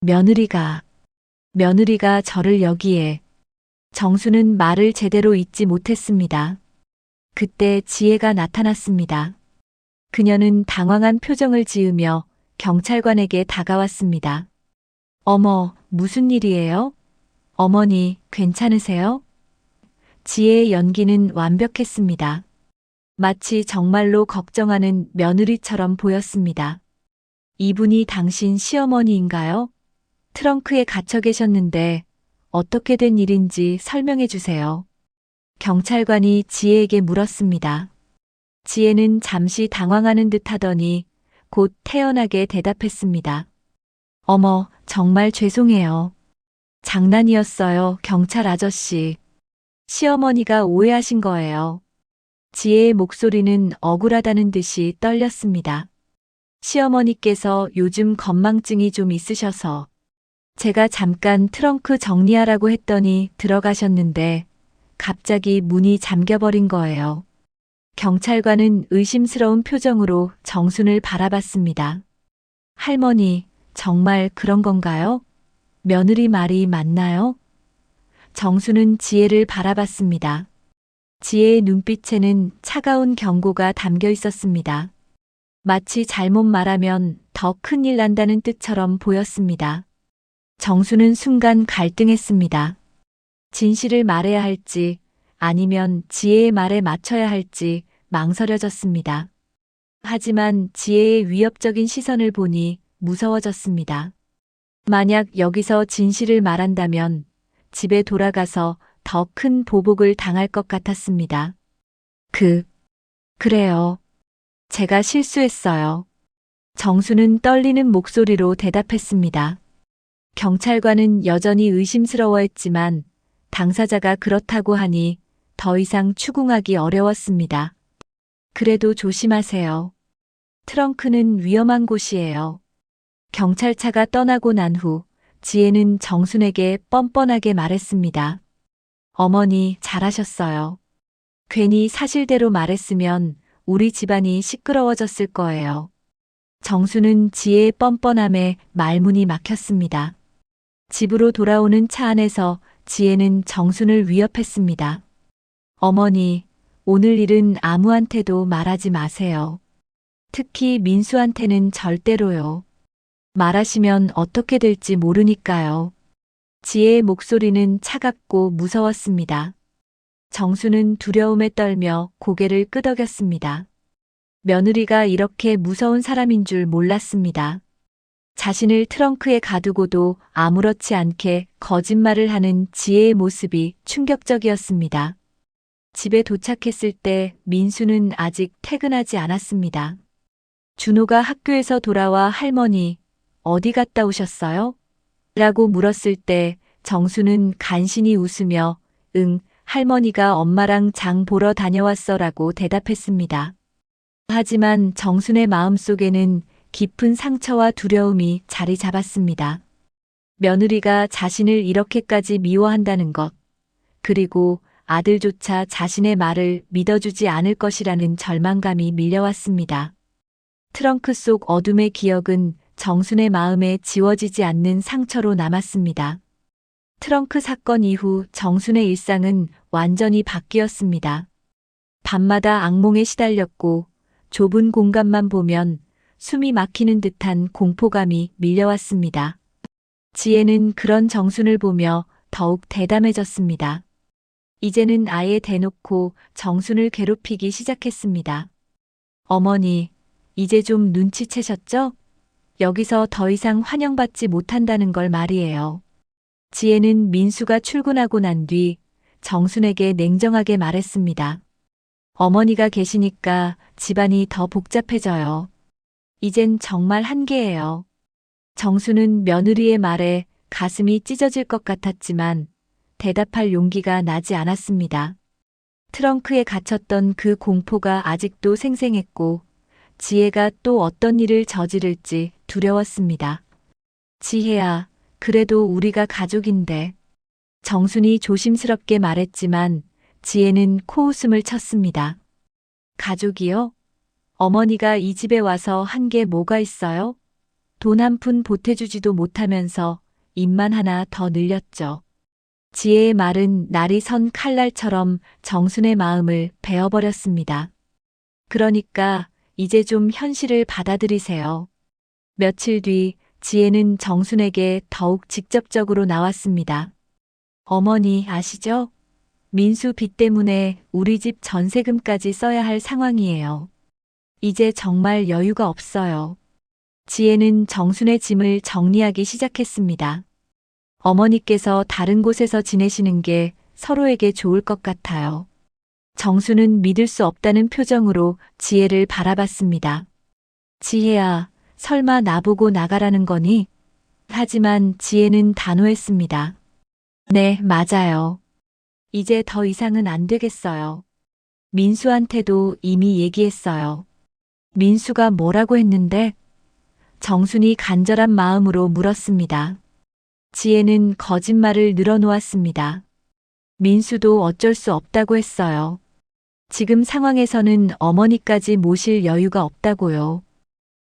며느리가 저를 여기에. 정수는 말을 제대로 잇지 못했습니다. 그때 지혜가 나타났습니다. 그녀는 당황한 표정을 지으며 경찰관에게 다가왔습니다. 어머, 무슨 일이에요? 어머니, 괜찮으세요? 지혜의 연기는 완벽했습니다. 마치 정말로 걱정하는 며느리처럼 보였습니다. 이분이 당신 시어머니인가요? 트렁크에 갇혀 계셨는데 어떻게 된 일인지 설명해 주세요. 경찰관이 지혜에게 물었습니다. 지혜는 잠시 당황하는 듯 하더니 곧 태연하게 대답했습니다. 어머, 정말 죄송해요. 장난이었어요, 경찰 아저씨. 시어머니가 오해하신 거예요. 지혜의 목소리는 억울하다는 듯이 떨렸습니다. 시어머니께서 요즘 건망증이 좀 있으셔서 제가 잠깐 트렁크 정리하라고 했더니 들어가셨는데 갑자기 문이 잠겨버린 거예요. 경찰관은 의심스러운 표정으로 정순을 바라봤습니다. 할머니, 정말 그런 건가요? 며느리 말이 맞나요? 정순은 지혜를 바라봤습니다. 지혜의 눈빛에는 차가운 경고가 담겨 있었습니다. 마치 잘못 말하면 더 큰일 난다는 뜻처럼 보였습니다. 정순은 순간 갈등했습니다. 진실을 말해야 할지 아니면 지혜의 말에 맞춰야 할지 망설여졌습니다. 하지만 지혜의 위협적인 시선을 보니 무서워졌습니다. 만약 여기서 진실을 말한다면 집에 돌아가서 더 큰 보복을 당할 것 같았습니다. 그래요. 제가 실수했어요. 정수는 떨리는 목소리로 대답했습니다. 경찰관은 여전히 의심스러워했지만 당사자가 그렇다고 하니 더 이상 추궁하기 어려웠습니다. 그래도 조심하세요. 트렁크는 위험한 곳이에요. 경찰차가 떠나고 난 후 지혜는 정순에게 뻔뻔하게 말했습니다. 어머니, 잘하셨어요. 괜히 사실대로 말했으면 우리 집안이 시끄러워졌을 거예요. 정수는 지혜의 뻔뻔함에 말문이 막혔습니다. 집으로 돌아오는 차 안에서 지혜는 정순을 위협했습니다. 어머니, 오늘 일은 아무한테도 말하지 마세요. 특히 민수한테는 절대로요. 말하시면 어떻게 될지 모르니까요. 지혜의 목소리는 차갑고 무서웠습니다. 정수는 두려움에 떨며 고개를 끄덕였습니다. 며느리가 이렇게 무서운 사람인 줄 몰랐습니다. 자신을 트렁크에 가두고도 아무렇지 않게 거짓말을 하는 지혜의 모습이 충격적이었습니다. 집에 도착했을 때 민수는 아직 퇴근하지 않았습니다. 준호가 학교에서 돌아와 할머니, 어디 갔다 오셨어요? 라고 물었을 때 정수는 간신히 웃으며 응, 할머니가 엄마랑 장 보러 다녀왔어 라고 대답했습니다. 하지만 정순의 마음속에는 깊은 상처와 두려움이 자리 잡았습니다. 며느리가 자신을 이렇게까지 미워한다는 것, 그리고 아들조차 자신의 말을 믿어주지 않을 것이라는 절망감이 밀려왔습니다. 트렁크 속 어둠의 기억은 정순의 마음에 지워지지 않는 상처로 남았습니다. 트렁크 사건 이후 정순의 일상은 완전히 바뀌었습니다. 밤마다 악몽에 시달렸고 좁은 공간만 보면 숨이 막히는 듯한 공포감이 밀려왔습니다. 지혜는 그런 정순을 보며 더욱 대담해졌습니다. 이제는 아예 대놓고 정순을 괴롭히기 시작했습니다. 어머니, 이제 좀 눈치채셨죠? 여기서 더 이상 환영받지 못한다는 걸 말이에요. 지혜는 민수가 출근하고 난 뒤 정순에게 냉정하게 말했습니다. 어머니가 계시니까 집안이 더 복잡해져요. 이젠 정말 한계예요. 정순은 며느리의 말에 가슴이 찢어질 것 같았지만 대답할 용기가 나지 않았습니다. 트렁크에 갇혔던 그 공포가 아직도 생생했고 지혜가 또 어떤 일을 저지를지 두려웠습니다. 지혜야, 그래도 우리가 가족인데. 정순이 조심스럽게 말했지만 지혜는 코웃음을 쳤습니다. 가족이요? 어머니가 이 집에 와서 한 게 뭐가 있어요? 돈 한 푼 보태주지도 못하면서 입만 하나 더 늘렸죠. 지혜의 말은 날이 선 칼날처럼 정순의 마음을 베어버렸습니다. 그러니까 이제 좀 현실을 받아들이세요. 며칠 뒤 지혜는 정순에게 더욱 직접적으로 나왔습니다. 어머니 아시죠? 민수 빚 때문에 우리 집 전세금까지 써야 할 상황이에요. 이제 정말 여유가 없어요. 지혜는 정순의 짐을 정리하기 시작했습니다. 어머니께서 다른 곳에서 지내시는 게 서로에게 좋을 것 같아요. 정순은 믿을 수 없다는 표정으로 지혜를 바라봤습니다. 지혜야, 설마 나보고 나가라는 거니? 하지만 지혜는 단호했습니다. 네, 맞아요. 이제 더 이상은 안 되겠어요. 민수한테도 이미 얘기했어요. 민수가 뭐라고 했는데? 정순이 간절한 마음으로 물었습니다. 지혜는 거짓말을 늘어놓았습니다. 민수도 어쩔 수 없다고 했어요. 지금 상황에서는 어머니까지 모실 여유가 없다고요.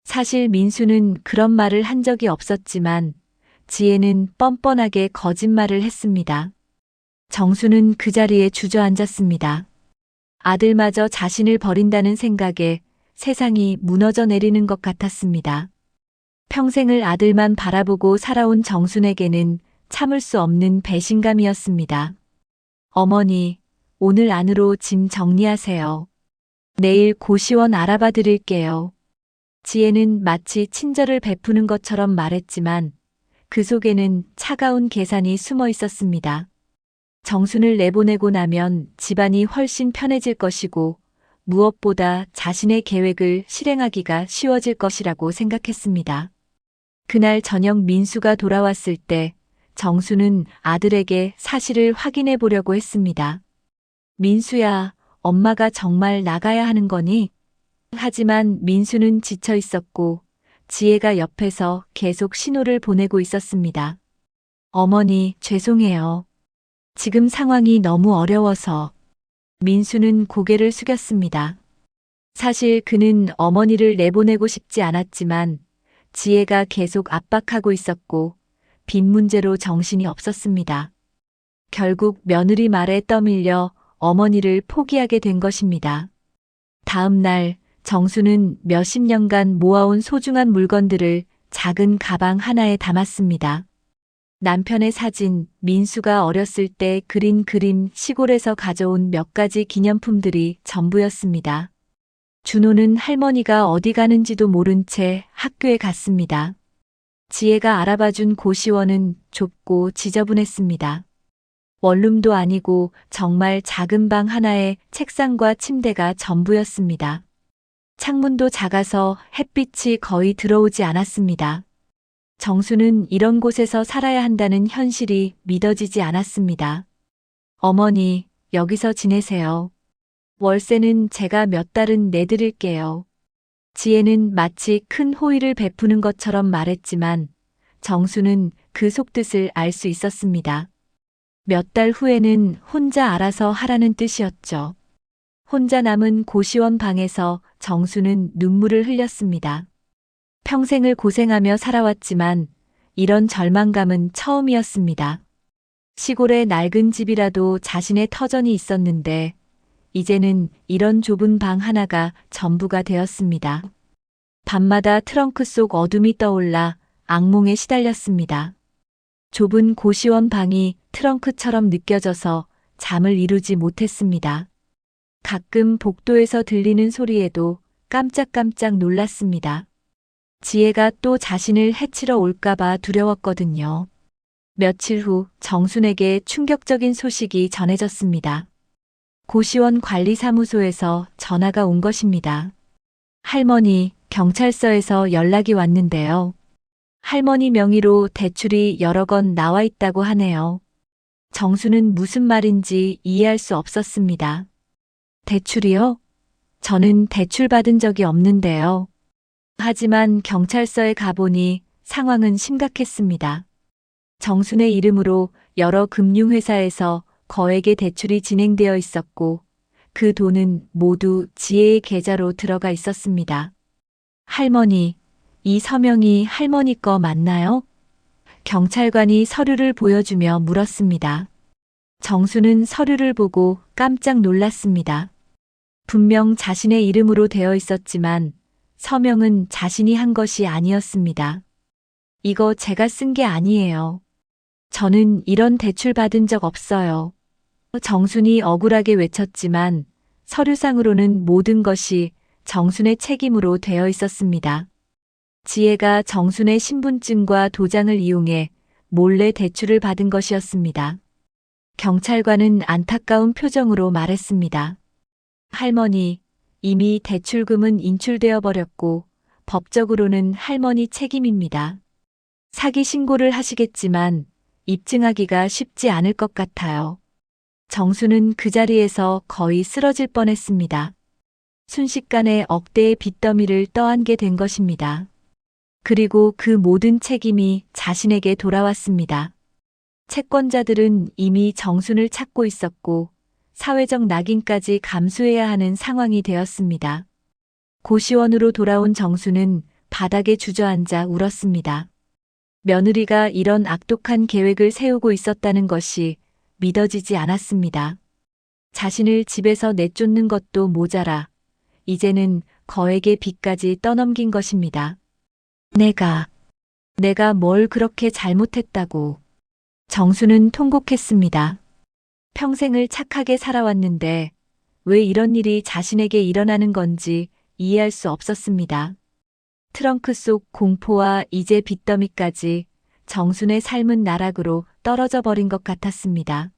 사실 민수는 그런 말을 한 적이 없었지만 지혜는 뻔뻔하게 거짓말을 했습니다. 정수는 그 자리에 주저앉았습니다. 아들마저 자신을 버린다는 생각에 세상이 무너져 내리는 것 같았습니다. 평생을 아들만 바라보고 살아온 정순에게는 참을 수 없는 배신감이었습니다. 어머니, 오늘 안으로 짐 정리하세요. 내일 고시원 알아봐 드릴게요. 지혜는 마치 친절을 베푸는 것처럼 말했지만 그 속에는 차가운 계산이 숨어 있었습니다. 정순을 내보내고 나면 집안이 훨씬 편해질 것이고 무엇보다 자신의 계획을 실행하기가 쉬워질 것이라고 생각했습니다. 그날 저녁 민수가 돌아왔을 때 정수는 아들에게 사실을 확인해 보려고 했습니다. 민수야, 엄마가 정말 나가야 하는 거니? 하지만 민수는 지쳐 있었고 지혜가 옆에서 계속 신호를 보내고 있었습니다. 어머니, 죄송해요. 지금 상황이 너무 어려워서. 민수는 고개를 숙였습니다. 사실 그는 어머니를 내보내고 싶지 않았지만 지혜가 계속 압박하고 있었고 빚 문제로 정신이 없었습니다. 결국 며느리 말에 떠밀려 어머니를 포기하게 된 것입니다. 다음 날 정수는 몇십 년간 모아온 소중한 물건들을 작은 가방 하나에 담았습니다. 남편의 사진, 민수가 어렸을 때 그린 그림, 시골에서 가져온 몇 가지 기념품들이 전부였습니다. 준호는 할머니가 어디 가는지도 모른 채 학교에 갔습니다. 지혜가 알아봐준 고시원은 좁고 지저분했습니다. 원룸도 아니고 정말 작은 방 하나에 책상과 침대가 전부였습니다. 창문도 작아서 햇빛이 거의 들어오지 않았습니다. 정수는 이런 곳에서 살아야 한다는 현실이 믿어지지 않았습니다. 어머니, 여기서 지내세요. 월세는 제가 몇 달은 내드릴게요. 지혜는 마치 큰 호의를 베푸는 것처럼 말했지만 정수는 그 속뜻을 알 수 있었습니다. 몇 달 후에는 혼자 알아서 하라는 뜻이었죠. 혼자 남은 고시원 방에서 정수는 눈물을 흘렸습니다. 평생을 고생하며 살아왔지만 이런 절망감은 처음이었습니다. 시골의 낡은 집이라도 자신의 터전이 있었는데 이제는 이런 좁은 방 하나가 전부가 되었습니다. 밤마다 트렁크 속 어둠이 떠올라 악몽에 시달렸습니다. 좁은 고시원 방이 트렁크처럼 느껴져서 잠을 이루지 못했습니다. 가끔 복도에서 들리는 소리에도 깜짝깜짝 놀랐습니다. 지혜가 또 자신을 해치러 올까봐 두려웠거든요. 며칠 후 정순에게 충격적인 소식이 전해졌습니다. 고시원 관리사무소에서 전화가 온 것입니다. 할머니, 경찰서에서 연락이 왔는데요. 할머니 명의로 대출이 여러 건 나와 있다고 하네요. 정수는 무슨 말인지 이해할 수 없었습니다. 대출이요? 저는 대출 받은 적이 없는데요. 하지만 경찰서에 가보니 상황은 심각했습니다. 정순의 이름으로 여러 금융회사에서 거액의 대출이 진행되어 있었고 그 돈은 모두 지혜의 계좌로 들어가 있었습니다. 할머니, 이 서명이 할머니 거 맞나요? 경찰관이 서류를 보여주며 물었습니다. 정수는 서류를 보고 깜짝 놀랐습니다. 분명 자신의 이름으로 되어 있었지만 서명은 자신이 한 것이 아니었습니다. 이거 제가 쓴 게 아니에요. 저는 이런 대출 받은 적 없어요. 정순이 억울하게 외쳤지만 서류상으로는 모든 것이 정순의 책임으로 되어 있었습니다. 지혜가 정순의 신분증과 도장을 이용해 몰래 대출을 받은 것이었습니다. 경찰관은 안타까운 표정으로 말했습니다. 할머니, 이미 대출금은 인출되어 버렸고 법적으로는 할머니 책임입니다. 사기 신고를 하시겠지만 입증하기가 쉽지 않을 것 같아요. 정수는 그 자리에서 거의 쓰러질 뻔했습니다. 순식간에 억대의 빚더미를 떠안게 된 것입니다. 그리고 그 모든 책임이 자신에게 돌아왔습니다. 채권자들은 이미 정순을 찾고 있었고 사회적 낙인까지 감수해야 하는 상황이 되었습니다. 고시원으로 돌아온 정수는 바닥에 주저앉아 울었습니다. 며느리가 이런 악독한 계획을 세우고 있었다는 것이 믿어지지 않았습니다. 자신을 집에서 내쫓는 것도 모자라 이제는 거액의 빚까지 떠넘긴 것입니다. 내가 뭘 그렇게 잘못했다고. 정수는 통곡했습니다. 평생을 착하게 살아왔는데 왜 이런 일이 자신에게 일어나는 건지 이해할 수 없었습니다. 트렁크 속 공포와 이제 빚더미까지 정순의 삶은 나락으로 떨어져 버린 것 같았습니다.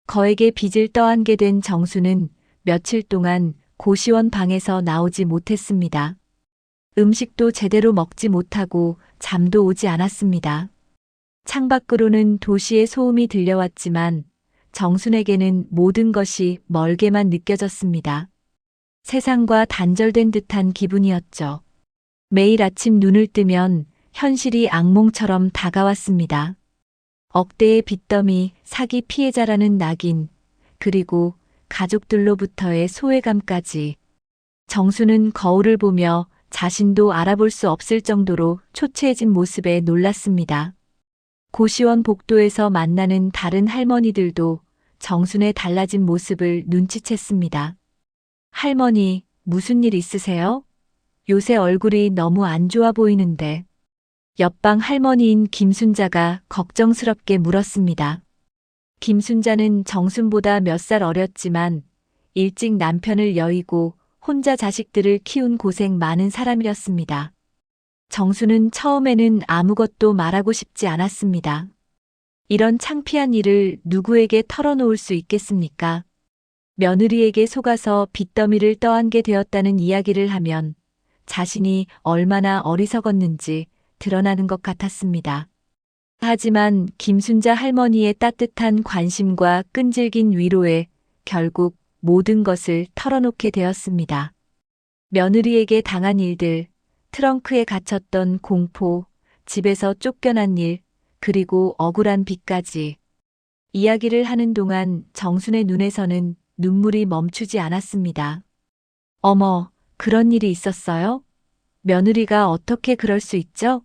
거액의 빚을 떠안게 된 정수는 며칠 동안 고시원 방에서 나오지 못했습니다. 음식도 제대로 먹지 못하고 잠도 오지 않았습니다. 창밖으로는 도시의 소음이 들려왔지만 정순에게는 모든 것이 멀게만 느껴졌습니다. 세상과 단절된 듯한 기분이었죠. 매일 아침 눈을 뜨면 현실이 악몽처럼 다가왔습니다. 억대의 빚더미, 사기 피해자라는 낙인, 그리고 가족들로부터의 소외감까지. 정수는 거울을 보며 자신도 알아볼 수 없을 정도로 초췌해진 모습에 놀랐습니다. 고시원 복도에서 만나는 다른 할머니들도 정순의 달라진 모습을 눈치챘습니다. 할머니, 무슨 일 있으세요? 요새 얼굴이 너무 안 좋아 보이는데. 옆방 할머니인 김순자가 걱정스럽게 물었습니다. 김순자는 정순보다 몇 살 어렸지만 일찍 남편을 여의고 혼자 자식들을 키운 고생 많은 사람이었습니다. 정수는 처음에는 아무것도 말하고 싶지 않았습니다. 이런 창피한 일을 누구에게 털어놓을 수 있겠습니까? 며느리에게 속아서 빚더미를 떠안게 되었다는 이야기를 하면 자신이 얼마나 어리석었는지 드러나는 것 같았습니다. 하지만 김순자 할머니의 따뜻한 관심과 끈질긴 위로에 결국 모든 것을 털어놓게 되었습니다. 며느리에게 당한 일들, 트렁크에 갇혔던 공포, 집에서 쫓겨난 일, 그리고 억울한 빚까지. 이야기를 하는 동안 정순의 눈에서는 눈물이 멈추지 않았습니다. 어머, 그런 일이 있었어요? 며느리가 어떻게 그럴 수 있죠?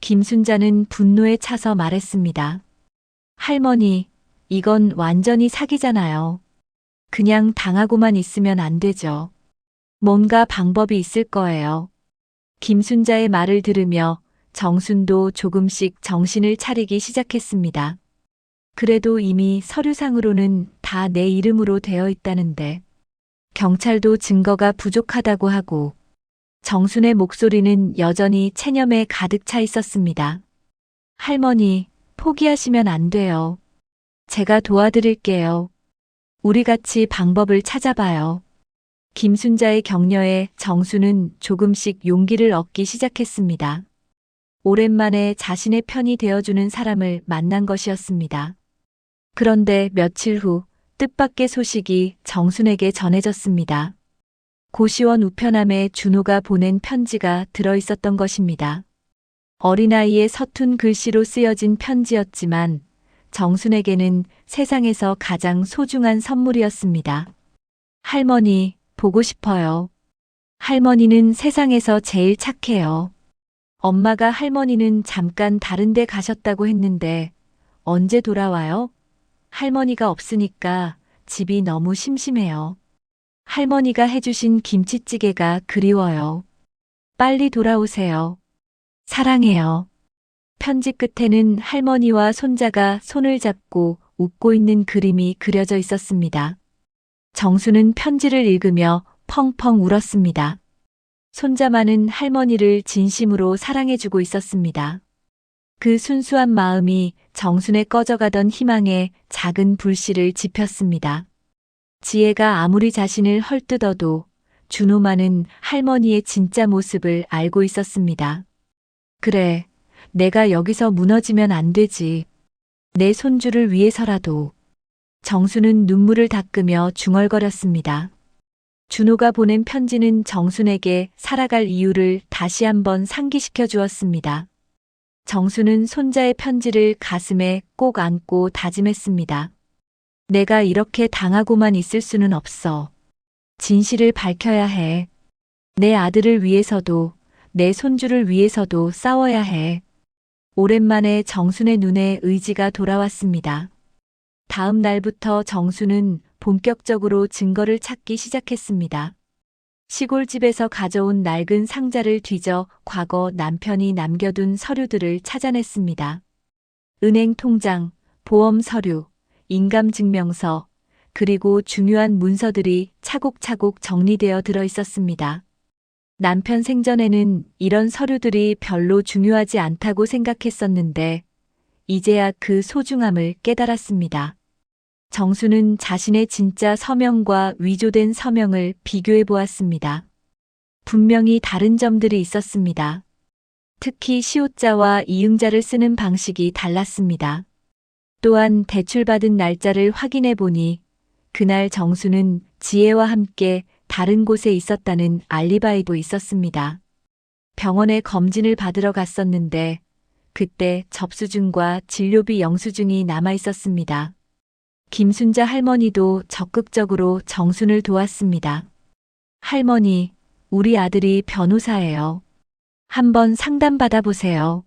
김순자는 분노에 차서 말했습니다. 할머니, 이건 완전히 사기잖아요. 그냥 당하고만 있으면 안 되죠. 뭔가 방법이 있을 거예요. 김순자의 말을 들으며 정순도 조금씩 정신을 차리기 시작했습니다. 그래도 이미 서류상으로는 다 내 이름으로 되어 있다는데. 경찰도 증거가 부족하다고 하고. 정순의 목소리는 여전히 체념에 가득 차 있었습니다. 할머니, 포기하시면 안 돼요. 제가 도와드릴게요. 우리 같이 방법을 찾아봐요. 김순자의 격려에 정수는 조금씩 용기를 얻기 시작했습니다. 오랜만에 자신의 편이 되어주는 사람을 만난 것이었습니다. 그런데 며칠 후 뜻밖의 소식이 정순에게 전해졌습니다. 고시원 우편함에 준호가 보낸 편지가 들어있었던 것입니다. 어린아이의 서툰 글씨로 쓰여진 편지였지만 정순에게는 세상에서 가장 소중한 선물이었습니다. 할머니, 보고 싶어요. 할머니는 세상에서 제일 착해요. 엄마가 할머니는 잠깐 다른 데 가셨다고 했는데 언제 돌아와요? 할머니가 없으니까 집이 너무 심심해요. 할머니가 해주신 김치찌개가 그리워요. 빨리 돌아오세요. 사랑해요. 편지 끝에는 할머니와 손자가 손을 잡고 웃고 있는 그림이 그려져 있었습니다. 정수는 편지를 읽으며 펑펑 울었습니다. 손자만은 할머니를 진심으로 사랑해주고 있었습니다. 그 순수한 마음이 정순의 꺼져가던 희망에 작은 불씨를 지폈습니다. 지혜가 아무리 자신을 헐뜯어도 준호만은 할머니의 진짜 모습을 알고 있었습니다. 그래, 내가 여기서 무너지면 안 되지. 내 손주를 위해서라도. 정순은 눈물을 닦으며 중얼거렸습니다. 준호가 보낸 편지는 정순에게 살아갈 이유를 다시 한번 상기시켜 주었습니다. 정순은 손자의 편지를 가슴에 꼭 안고 다짐했습니다. 내가 이렇게 당하고만 있을 수는 없어. 진실을 밝혀야 해. 내 아들을 위해서도, 내 손주를 위해서도 싸워야 해. 오랜만에 정순의 눈에 의지가 돌아왔습니다. 다음 날부터 정순은 본격적으로 증거를 찾기 시작했습니다. 시골집에서 가져온 낡은 상자를 뒤져 과거 남편이 남겨둔 서류들을 찾아냈습니다. 은행 통장, 보험 서류, 인감증명서, 그리고 중요한 문서들이 차곡차곡 정리되어 들어 있었습니다. 남편 생전에는 이런 서류들이 별로 중요하지 않다고 생각했었는데, 이제야 그 소중함을 깨달았습니다. 정수는 자신의 진짜 서명과 위조된 서명을 비교해 보았습니다. 분명히 다른 점들이 있었습니다. 특히 시옷자와 이응자를 쓰는 방식이 달랐습니다. 또한 대출받은 날짜를 확인해 보니 그날 정수는 지혜와 함께 다른 곳에 있었다는 알리바이도 있었습니다. 병원에 검진을 받으러 갔었는데 그때 접수증과 진료비 영수증이 남아 있었습니다. 김순자 할머니도 적극적으로 정순을 도왔습니다. 할머니, 우리 아들이 변호사예요. 한번 상담받아 보세요.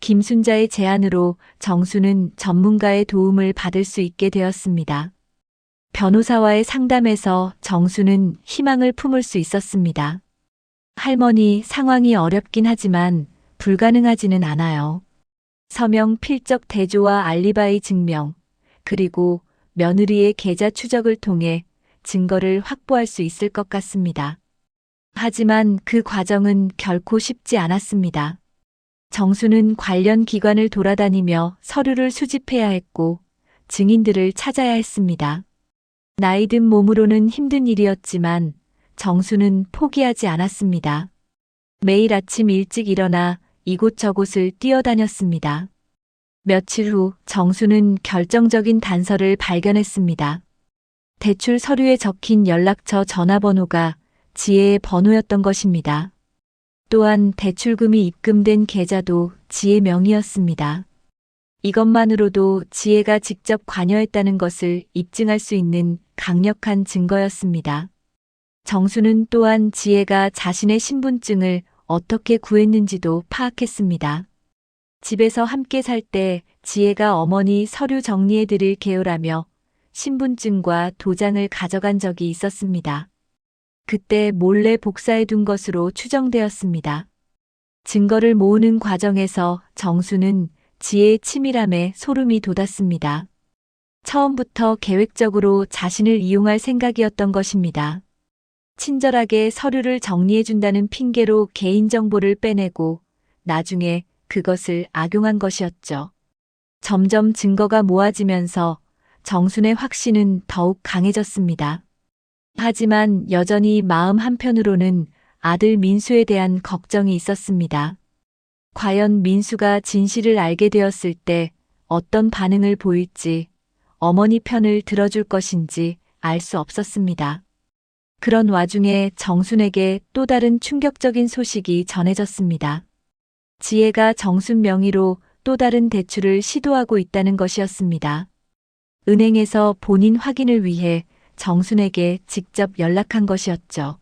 김순자의 제안으로 정수는 전문가의 도움을 받을 수 있게 되었습니다. 변호사와의 상담에서 정수는 희망을 품을 수 있었습니다. 할머니, 상황이 어렵긴 하지만 불가능하지는 않아요. 서명 필적 대조와 알리바이 증명, 그리고 며느리의 계좌 추적을 통해 증거를 확보할 수 있을 것 같습니다. 하지만 그 과정은 결코 쉽지 않았습니다. 정수는 관련 기관을 돌아다니며 서류를 수집해야 했고 증인들을 찾아야 했습니다. 나이 든 몸으로는 힘든 일이었지만 정수는 포기하지 않았습니다. 매일 아침 일찍 일어나 이곳저곳을 뛰어다녔습니다. 며칠 후 정수는 결정적인 단서를 발견했습니다. 대출 서류에 적힌 연락처 전화번호가 지혜의 번호였던 것입니다. 또한 대출금이 입금된 계좌도 지혜 명의였습니다. 이것만으로도 지혜가 직접 관여했다는 것을 입증할 수 있는 강력한 증거였습니다. 정수는 또한 지혜가 자신의 신분증을 어떻게 구했는지도 파악했습니다. 집에서 함께 살 때 지혜가 어머니 서류 정리해 드릴 게요라며 신분증과 도장을 가져간 적이 있었습니다. 그때 몰래 복사해 둔 것으로 추정되었습니다. 증거를 모으는 과정에서 정수는 지혜의 치밀함에 소름이 돋았습니다. 처음부터 계획적으로 자신을 이용할 생각이었던 것입니다. 친절하게 서류를 정리해준다는 핑계로 개인정보를 빼내고 나중에 그것을 악용한 것이었죠. 점점 증거가 모아지면서 정순의 확신은 더욱 강해졌습니다. 하지만 여전히 마음 한편으로는 아들 민수에 대한 걱정이 있었습니다. 과연 민수가 진실을 알게 되었을 때 어떤 반응을 보일지, 어머니 편을 들어줄 것인지 알 수 없었습니다. 그런 와중에 정순에게 또 다른 충격적인 소식이 전해졌습니다. 지혜가 정순 명의로 또 다른 대출을 시도하고 있다는 것이었습니다. 은행에서 본인 확인을 위해 정순에게 직접 연락한 것이었죠.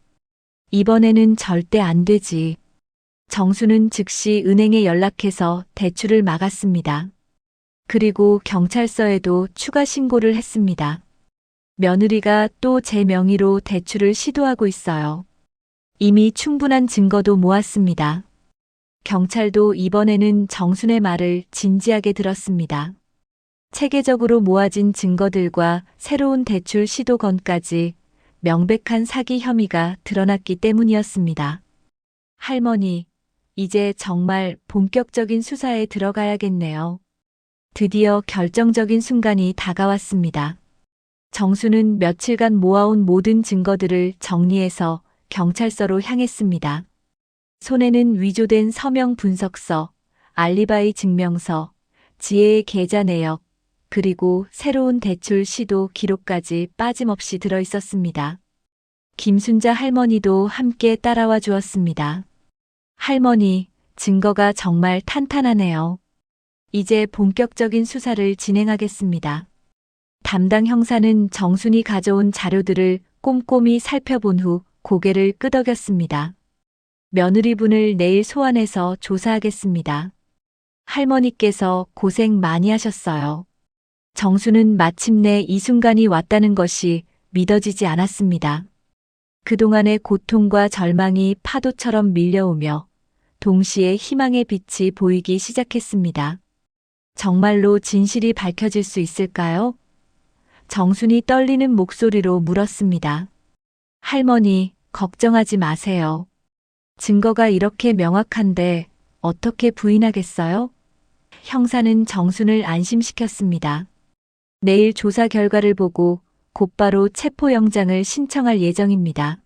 이번에는 절대 안 되지. 정순은 즉시 은행에 연락해서 대출을 막았습니다. 그리고 경찰서에도 추가 신고를 했습니다. 며느리가 또 제 명의로 대출을 시도하고 있어요. 이미 충분한 증거도 모았습니다. 경찰도 이번에는 정순의 말을 진지하게 들었습니다. 체계적으로 모아진 증거들과 새로운 대출 시도 건까지 명백한 사기 혐의가 드러났기 때문이었습니다. 할머니, 이제 정말 본격적인 수사에 들어가야겠네요. 드디어 결정적인 순간이 다가왔습니다. 정수는 며칠간 모아온 모든 증거들을 정리해서 경찰서로 향했습니다. 손에는 위조된 서명 분석서, 알리바이 증명서, 지혜의 계좌 내역, 그리고 새로운 대출 시도 기록까지 빠짐없이 들어 있었습니다. 김순자 할머니도 함께 따라와 주었습니다. 할머니, 증거가 정말 탄탄하네요. 이제 본격적인 수사를 진행하겠습니다. 담당 형사는 정순이 가져온 자료들을 꼼꼼히 살펴본 후 고개를 끄덕였습니다. 며느리분을 내일 소환해서 조사하겠습니다. 할머니께서 고생 많이 하셨어요. 정수는 마침내 이 순간이 왔다는 것이 믿어지지 않았습니다. 그동안의 고통과 절망이 파도처럼 밀려오며 동시에 희망의 빛이 보이기 시작했습니다. 정말로 진실이 밝혀질 수 있을까요? 정순이 떨리는 목소리로 물었습니다. 할머니, 걱정하지 마세요. 증거가 이렇게 명확한데 어떻게 부인하겠어요? 형사는 정순을 안심시켰습니다. 내일 조사 결과를 보고 곧바로 체포영장을 신청할 예정입니다.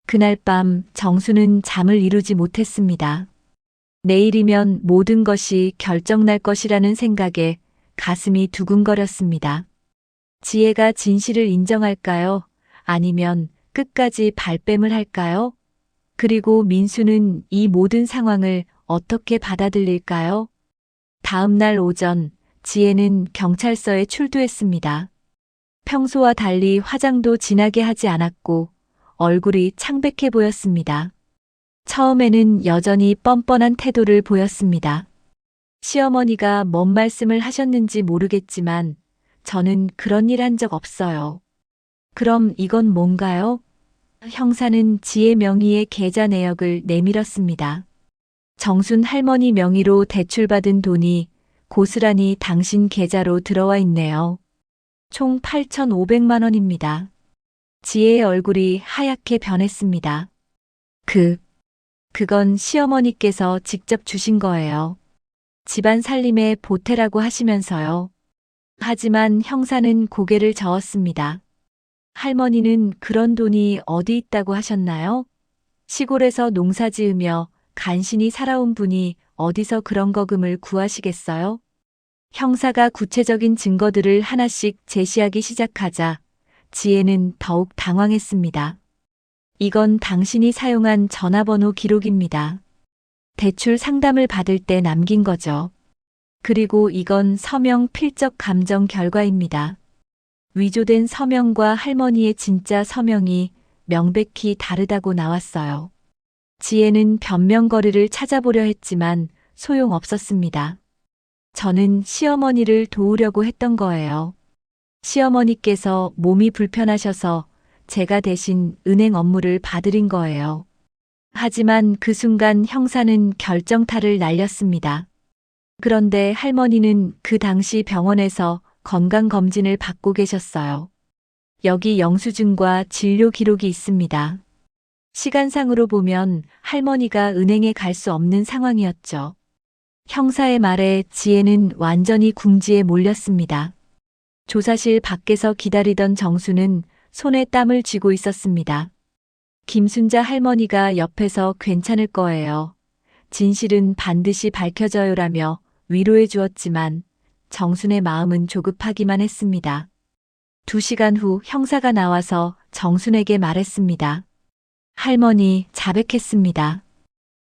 그날 밤 정순은 잠을 이루지 못했습니다. 내일이면 모든 것이 결정날 것이라는 생각에 가슴이 두근거렸습니다. 지혜가 진실을 인정할까요? 아니면 끝까지 발뺌을 할까요? 그리고 민수는 이 모든 상황을 어떻게 받아들일까요? 다음 날 오전, 지혜는 경찰서에 출두했습니다. 평소와 달리 화장도 진하게 하지 않았고 얼굴이 창백해 보였습니다. 처음에는 여전히 뻔뻔한 태도를 보였습니다. 시어머니가 뭔 말씀을 하셨는지 모르겠지만 저는 그런 일 한 적 없어요. 그럼 이건 뭔가요? 형사는 지혜 명의의 계좌 내역을 내밀었습니다. 정순 할머니 명의로 대출받은 돈이 고스란히 당신 계좌로 들어와 있네요. 총 8,500만 원입니다. 지혜의 얼굴이 하얗게 변했습니다. 그건 시어머니께서 직접 주신 거예요. 집안 살림의 보태라고 하시면서요. 하지만 형사는 고개를 저었습니다. 할머니는 그런 돈이 어디 있다고 하셨나요? 시골에서 농사 지으며 간신히 살아온 분이 어디서 그런 거금을 구하시겠어요? 형사가 구체적인 증거들을 하나씩 제시하기 시작하자 지혜는 더욱 당황했습니다. 이건 당신이 사용한 전화번호 기록입니다. 대출 상담을 받을 때 남긴 거죠. 그리고 이건 서명 필적 감정 결과입니다. 위조된 서명과 할머니의 진짜 서명이 명백히 다르다고 나왔어요. 지혜는 변명거리를 찾아보려 했지만 소용없었습니다. 저는 시어머니를 도우려고 했던 거예요. 시어머니께서 몸이 불편하셔서 제가 대신 은행 업무를 봐드린 거예요. 하지만 그 순간 형사는 결정타를 날렸습니다. 그런데 할머니는 그 당시 병원에서 건강검진을 받고 계셨어요. 여기 영수증과 진료 기록이 있습니다. 시간상으로 보면 할머니가 은행에 갈 수 없는 상황이었죠. 형사의 말에 지혜는 완전히 궁지에 몰렸습니다. 조사실 밖에서 기다리던 정수는 손에 땀을 쥐고 있었습니다. 김순자 할머니가 옆에서 괜찮을 거예요. 진실은 반드시 밝혀져요라며 위로해 주었지만 정순의 마음은 조급하기만 했습니다. 2시간 후 형사가 나와서 정순에게 말했습니다. 할머니, 자백했습니다.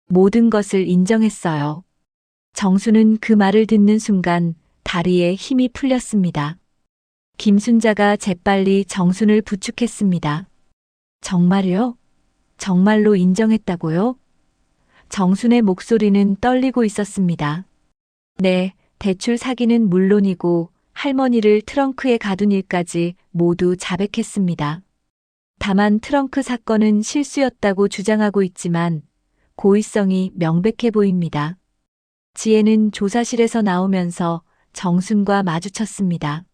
모든 것을 인정했어요. 정순은 그 말을 듣는 순간 다리에 힘이 풀렸습니다. 김순자가 재빨리 정순을 부축했습니다. 정말요? 정말로 인정했다고요? 정순의 목소리는 떨리고 있었습니다. 네, 대출 사기는 물론이고 할머니를 트렁크에 가둔 일까지 모두 자백했습니다. 다만 트렁크 사건은 실수였다고 주장하고 있지만 고의성이 명백해 보입니다. 지혜는 조사실에서 나오면서 정순과 마주쳤습니다.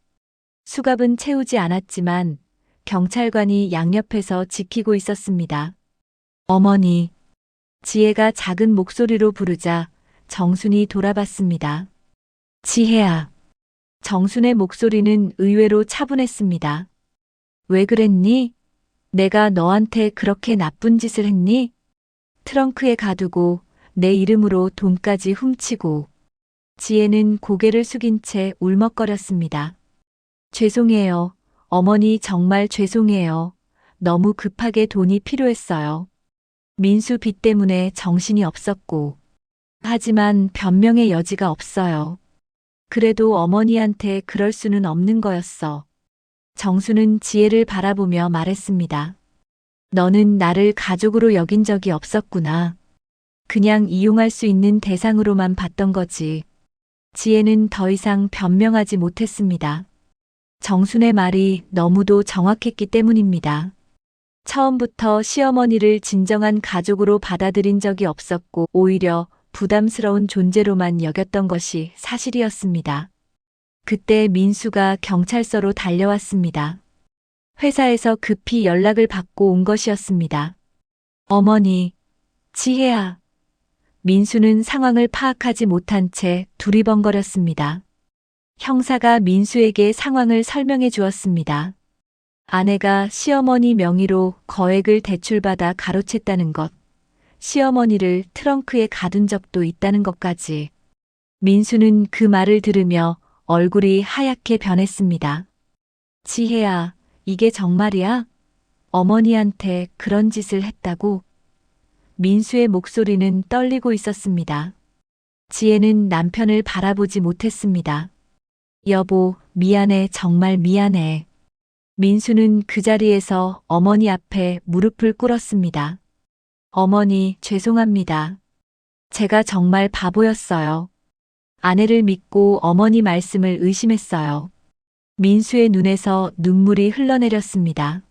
수갑은 채우지 않았지만 경찰관이 양옆에서 지키고 있었습니다. 어머니. 지혜가 작은 목소리로 부르자 정순이 돌아봤습니다. 지혜야. 정순의 목소리는 의외로 차분했습니다. 왜 그랬니? 내가 너한테 그렇게 나쁜 짓을 했니? 트렁크에 가두고 내 이름으로 돈까지 훔치고. 지혜는 고개를 숙인 채 울먹거렸습니다. 죄송해요. 어머니 정말 죄송해요. 너무 급하게 돈이 필요했어요. 민수 빚 때문에 정신이 없었고. 하지만 변명의 여지가 없어요. 그래도 어머니한테 그럴 수는 없는 거였어. 정수는 지혜를 바라보며 말했습니다. 너는 나를 가족으로 여긴 적이 없었구나. 그냥 이용할 수 있는 대상으로만 봤던 거지. 지혜는 더 이상 변명하지 못했습니다. 정순의 말이 너무도 정확했기 때문입니다. 처음부터 시어머니를 진정한 가족으로 받아들인 적이 없었고 오히려 부담스러운 존재로만 여겼던 것이 사실이었습니다. 그때 민수가 경찰서로 달려왔습니다. 회사에서 급히 연락을 받고 온 것이었습니다. 어머니, 지혜야. 민수는 상황을 파악하지 못한 채 두리번거렸습니다. 형사가 민수에게 상황을 설명해 주었습니다. 아내가 시어머니 명의로 거액을 대출받아 가로챘다는 것, 시어머니를 트렁크에 가둔 적도 있다는 것까지. 민수는 그 말을 들으며 얼굴이 하얗게 변했습니다. 지혜야, 이게 정말이야? 어머니한테 그런 짓을 했다고? 민수의 목소리는 떨리고 있었습니다. 지혜는 남편을 바라보지 못했습니다. 여보, 미안해, 정말 미안해. 민수는 그 자리에서 어머니 앞에 무릎을 꿇었습니다. 어머니, 죄송합니다. 제가 정말 바보였어요. 아내를 믿고 어머니 말씀을 의심했어요. 민수의 눈에서 눈물이 흘러내렸습니다.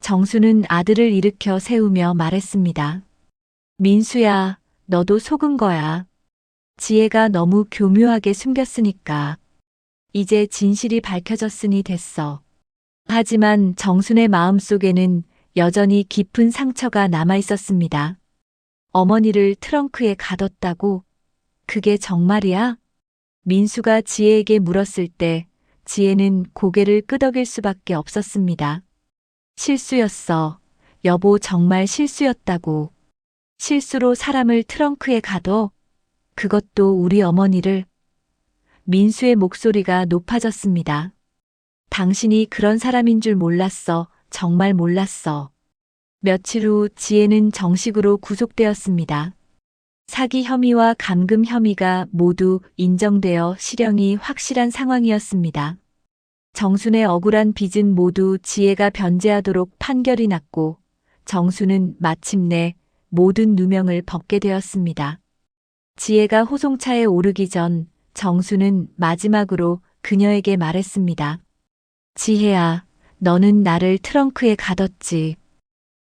정수는 아들을 일으켜 세우며 말했습니다. 민수야, 너도 속은 거야. 지혜가 너무 교묘하게 숨겼으니까. 이제 진실이 밝혀졌으니 됐어. 하지만 정순의 마음속에는 여전히 깊은 상처가 남아 있었습니다. 어머니를 트렁크에 가뒀다고? 그게 정말이야? 민수가 지혜에게 물었을 때 지혜는 고개를 끄덕일 수밖에 없었습니다. 실수였어. 여보, 정말 실수였다고. 실수로 사람을 트렁크에 가둬? 그것도 우리 어머니를. 민수의 목소리가 높아졌습니다. 당신이 그런 사람인 줄 몰랐어. 정말 몰랐어. 며칠 후 지혜는 정식으로 구속되었습니다. 사기 혐의와 감금 혐의가 모두 인정되어 실형이 확실한 상황이었습니다. 정순의 억울한 빚은 모두 지혜가 변제하도록 판결이 났고 정순은 마침내 모든 누명을 벗게 되었습니다. 지혜가 호송차에 오르기 전 정순은 마지막으로 그녀에게 말했습니다. 지혜야, 너는 나를 트렁크에 가뒀지.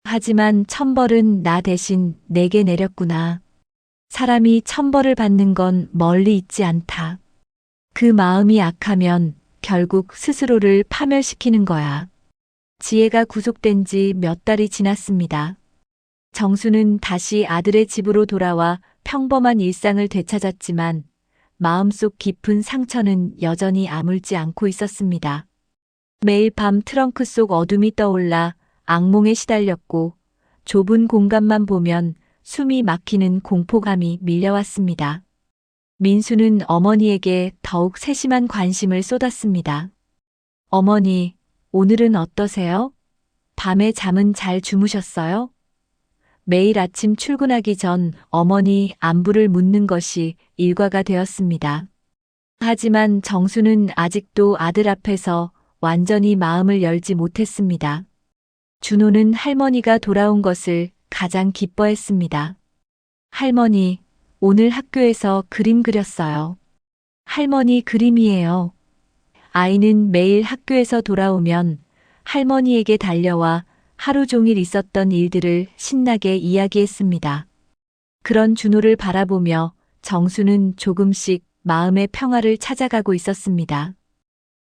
하지만 천벌은 나 대신 내게 내렸구나. 사람이 천벌을 받는 건 멀리 있지 않다. 그 마음이 악하면 결국 스스로를 파멸시키는 거야. 지혜가 구속된 지 몇 달이 지났습니다. 정수는 다시 아들의 집으로 돌아와 평범한 일상을 되찾았지만 마음속 깊은 상처는 여전히 아물지 않고 있었습니다. 매일 밤 트렁크 속 어둠이 떠올라 악몽에 시달렸고 좁은 공간만 보면 숨이 막히는 공포감이 밀려왔습니다. 민수는 어머니에게 더욱 세심한 관심을 쏟았습니다. 어머니, 오늘은 어떠세요? 밤에 잠은 잘 주무셨어요? 매일 아침 출근하기 전 어머니 안부를 묻는 것이 일과가 되었습니다. 하지만 정수는 아직도 아들 앞에서 완전히 마음을 열지 못했습니다. 준호는 할머니가 돌아온 것을 가장 기뻐했습니다. 할머니, 오늘 학교에서 그림 그렸어요. 할머니 그림이에요. 아이는 매일 학교에서 돌아오면 할머니에게 달려와 하루 종일 있었던 일들을 신나게 이야기했습니다. 그런 준호를 바라보며 정수는 조금씩 마음의 평화를 찾아가고 있었습니다.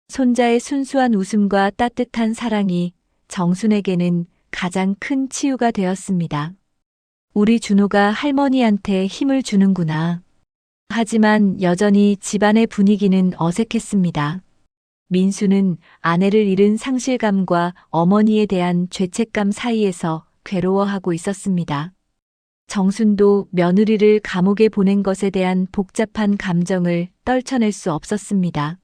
손자의 순수한 웃음과 따뜻한 사랑이 정순에게는 가장 큰 치유가 되었습니다. 우리 준호가 할머니한테 힘을 주는구나. 하지만 여전히 집안의 분위기는 어색했습니다. 민수는 아내를 잃은 상실감과 어머니에 대한 죄책감 사이에서 괴로워하고 있었습니다. 정순도 며느리를 감옥에 보낸 것에 대한 복잡한 감정을 떨쳐낼 수 없었습니다.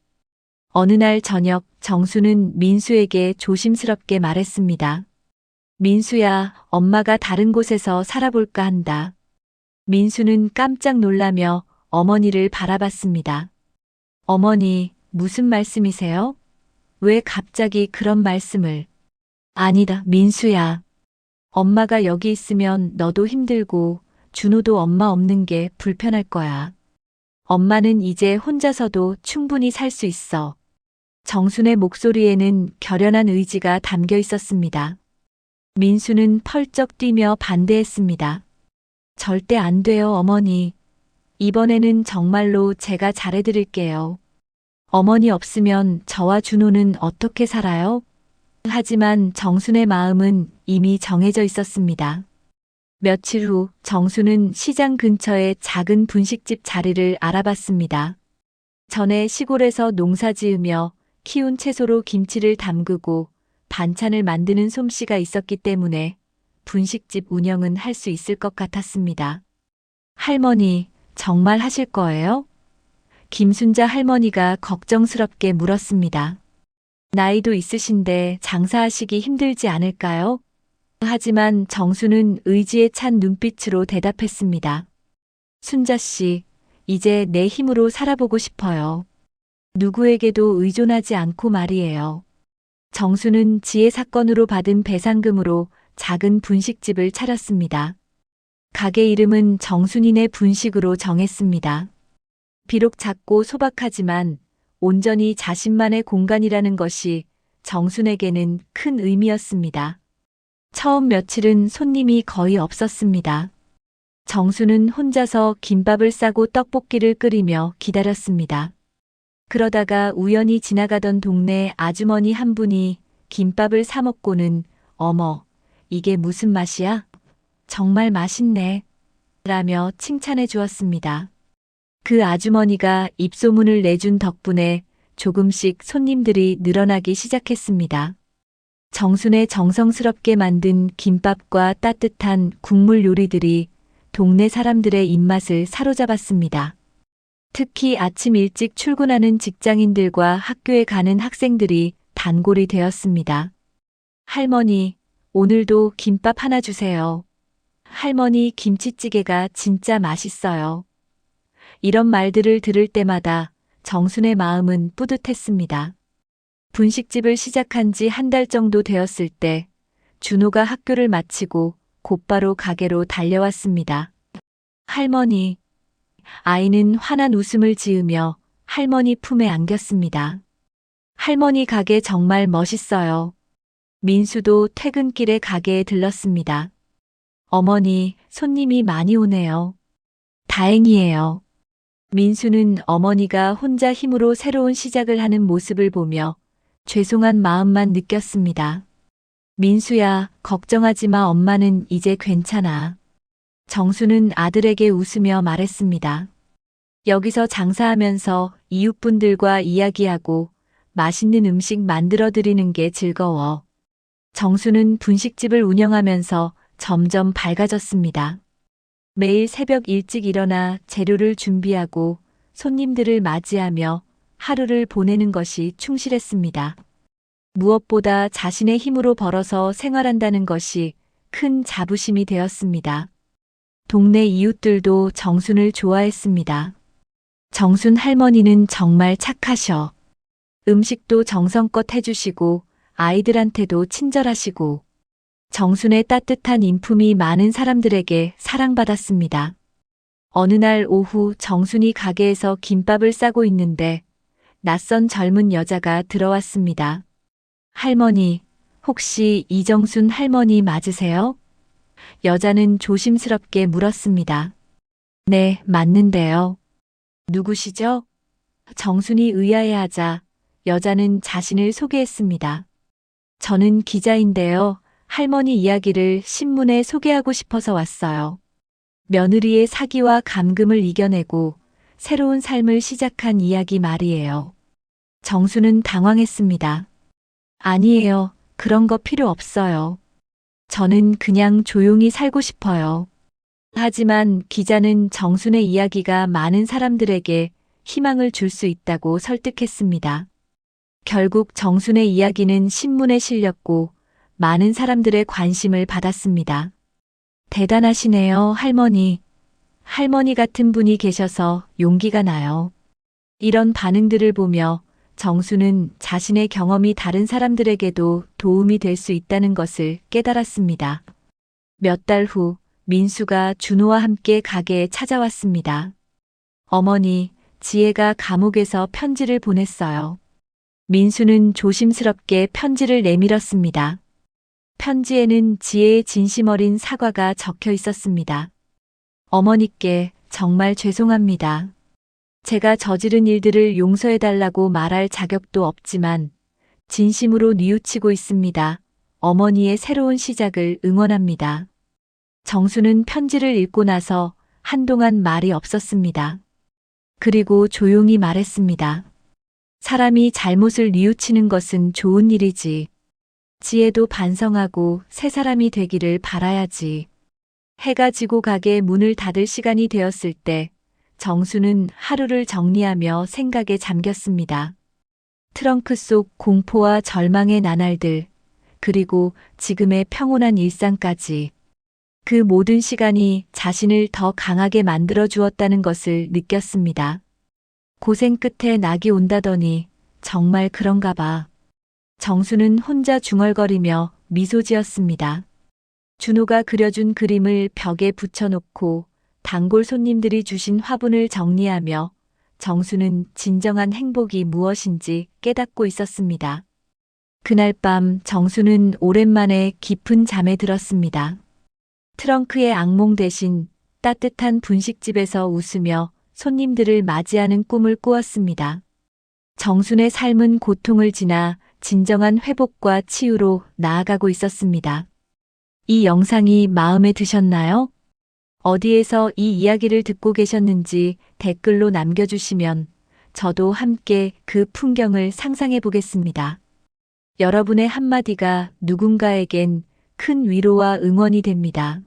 어느 날 저녁 정수는 민수에게 조심스럽게 말했습니다. 민수야, 엄마가 다른 곳에서 살아볼까 한다. 민수는 깜짝 놀라며 어머니를 바라봤습니다. 어머니, 무슨 말씀이세요? 왜 갑자기 그런 말씀을? 아니다, 민수야. 엄마가 여기 있으면 너도 힘들고 준호도 엄마 없는 게 불편할 거야. 엄마는 이제 혼자서도 충분히 살 수 있어. 정순의 목소리에는 결연한 의지가 담겨 있었습니다. 민수는 펄쩍 뛰며 반대했습니다. 절대 안 돼요, 어머니. 이번에는 정말로 제가 잘해드릴게요. 어머니 없으면 저와 준호는 어떻게 살아요? 하지만 정순의 마음은 이미 정해져 있었습니다. 며칠 후 정순은 시장 근처의 작은 분식집 자리를 알아봤습니다. 전에 시골에서 농사 지으며 키운 채소로 김치를 담그고 반찬을 만드는 솜씨가 있었기 때문에 분식집 운영은 할 수 있을 것 같았습니다. 할머니, 정말 하실 거예요? 김순자 할머니가 걱정스럽게 물었습니다. 나이도 있으신데 장사하시기 힘들지 않을까요? 하지만 정수는 의지에 찬 눈빛으로 대답했습니다. 순자 씨, 이제 내 힘으로 살아보고 싶어요. 누구에게도 의존하지 않고 말이에요. 정수는 지혜 사건으로 받은 배상금으로 작은 분식집을 차렸습니다. 가게 이름은 정순이네 분식으로 정했습니다. 비록 작고 소박하지만 온전히 자신만의 공간이라는 것이 정순에게는 큰 의미였습니다. 처음 며칠은 손님이 거의 없었습니다. 정수는 혼자서 김밥을 싸고 떡볶이를 끓이며 기다렸습니다. 그러다가 우연히 지나가던 동네 아주머니 한 분이 김밥을 사 먹고는 어머, 이게 무슨 맛이야? 정말 맛있네. 라며 칭찬해 주었습니다. 그 아주머니가 입소문을 내준 덕분에 조금씩 손님들이 늘어나기 시작했습니다. 정순의 정성스럽게 만든 김밥과 따뜻한 국물 요리들이 동네 사람들의 입맛을 사로잡았습니다. 특히 아침 일찍 출근하는 직장인들과 학교에 가는 학생들이 단골이 되었습니다. 할머니, 오늘도 김밥 하나 주세요. 할머니 김치찌개가 진짜 맛있어요. 이런 말들을 들을 때마다 정순의 마음은 뿌듯했습니다. 분식집을 시작한 지 한 달 정도 되었을 때 준호가 학교를 마치고 곧바로 가게로 달려왔습니다. 할머니, 아이는 환한 웃음을 지으며 할머니 품에 안겼습니다. 할머니 가게 정말 멋있어요. 민수도 퇴근길에 가게에 들렀습니다. 어머니, 손님이 많이 오네요. 다행이에요. 민수는 어머니가 혼자 힘으로 새로운 시작을 하는 모습을 보며 죄송한 마음만 느꼈습니다. 민수야, 걱정하지 마. 엄마는 이제 괜찮아. 정수는 아들에게 웃으며 말했습니다. 여기서 장사하면서 이웃분들과 이야기하고 맛있는 음식 만들어 드리는 게 즐거워. 정수는 분식집을 운영하면서 점점 밝아졌습니다. 매일 새벽 일찍 일어나 재료를 준비하고 손님들을 맞이하며 하루를 보내는 것이 충실했습니다. 무엇보다 자신의 힘으로 벌어서 생활한다는 것이 큰 자부심이 되었습니다. 동네 이웃들도 정순을 좋아했습니다. 정순 할머니는 정말 착하셔. 음식도 정성껏 해주시고 아이들한테도 친절하시고 정순의 따뜻한 인품이 많은 사람들에게 사랑받았습니다. 어느 날 오후 정순이 가게에서 김밥을 싸고 있는데 낯선 젊은 여자가 들어왔습니다. 할머니, 혹시 이정순 할머니 맞으세요? 여자는 조심스럽게 물었습니다. 네, 맞는데요. 누구시죠? 정순이 의아해하자 여자는 자신을 소개했습니다. 저는 기자인데요. 할머니 이야기를 신문에 소개하고 싶어서 왔어요. 며느리의 사기와 감금을 이겨내고 새로운 삶을 시작한 이야기 말이에요. 정수는 당황했습니다. 아니에요. 그런 거 필요 없어요. 저는 그냥 조용히 살고 싶어요. 하지만 기자는 정순의 이야기가 많은 사람들에게 희망을 줄 수 있다고 설득했습니다. 결국 정순의 이야기는 신문에 실렸고 많은 사람들의 관심을 받았습니다. 대단하시네요, 할머니. 할머니 같은 분이 계셔서 용기가 나요. 이런 반응들을 보며 정수는 자신의 경험이 다른 사람들에게도 도움이 될 수 있다는 것을 깨달았습니다. 몇 달 후 민수가 준호와 함께 가게에 찾아왔습니다. 어머니, 지혜가 감옥에서 편지를 보냈어요. 민수는 조심스럽게 편지를 내밀었습니다. 편지에는 지혜의 진심 어린 사과가 적혀 있었습니다. 어머니께 정말 죄송합니다. 제가 저지른 일들을 용서해달라고 말할 자격도 없지만 진심으로 뉘우치고 있습니다. 어머니의 새로운 시작을 응원합니다. 정수는 편지를 읽고 나서 한동안 말이 없었습니다. 그리고 조용히 말했습니다. 사람이 잘못을 뉘우치는 것은 좋은 일이지. 지혜도 반성하고 새 사람이 되기를 바라야지. 해가 지고 가게 문을 닫을 시간이 되었을 때 정수는 하루를 정리하며 생각에 잠겼습니다. 트렁크 속 공포와 절망의 나날들, 그리고 지금의 평온한 일상까지. 그 모든 시간이 자신을 더 강하게 만들어 주었다는 것을 느꼈습니다. 고생 끝에 낙이 온다더니 정말 그런가 봐. 정수는 혼자 중얼거리며 미소 지었습니다. 준호가 그려준 그림을 벽에 붙여놓고 단골 손님들이 주신 화분을 정리하며 정수는 진정한 행복이 무엇인지 깨닫고 있었습니다. 그날 밤 정수는 오랜만에 깊은 잠에 들었습니다. 트렁크의 악몽 대신 따뜻한 분식집에서 웃으며 손님들을 맞이하는 꿈을 꾸었습니다. 정순의 삶은 고통을 지나 진정한 회복과 치유로 나아가고 있었습니다. 이 영상이 마음에 드셨나요? 어디에서 이 이야기를 듣고 계셨는지 댓글로 남겨주시면 저도 함께 그 풍경을 상상해 보겠습니다. 여러분의 한마디가 누군가에겐 큰 위로와 응원이 됩니다.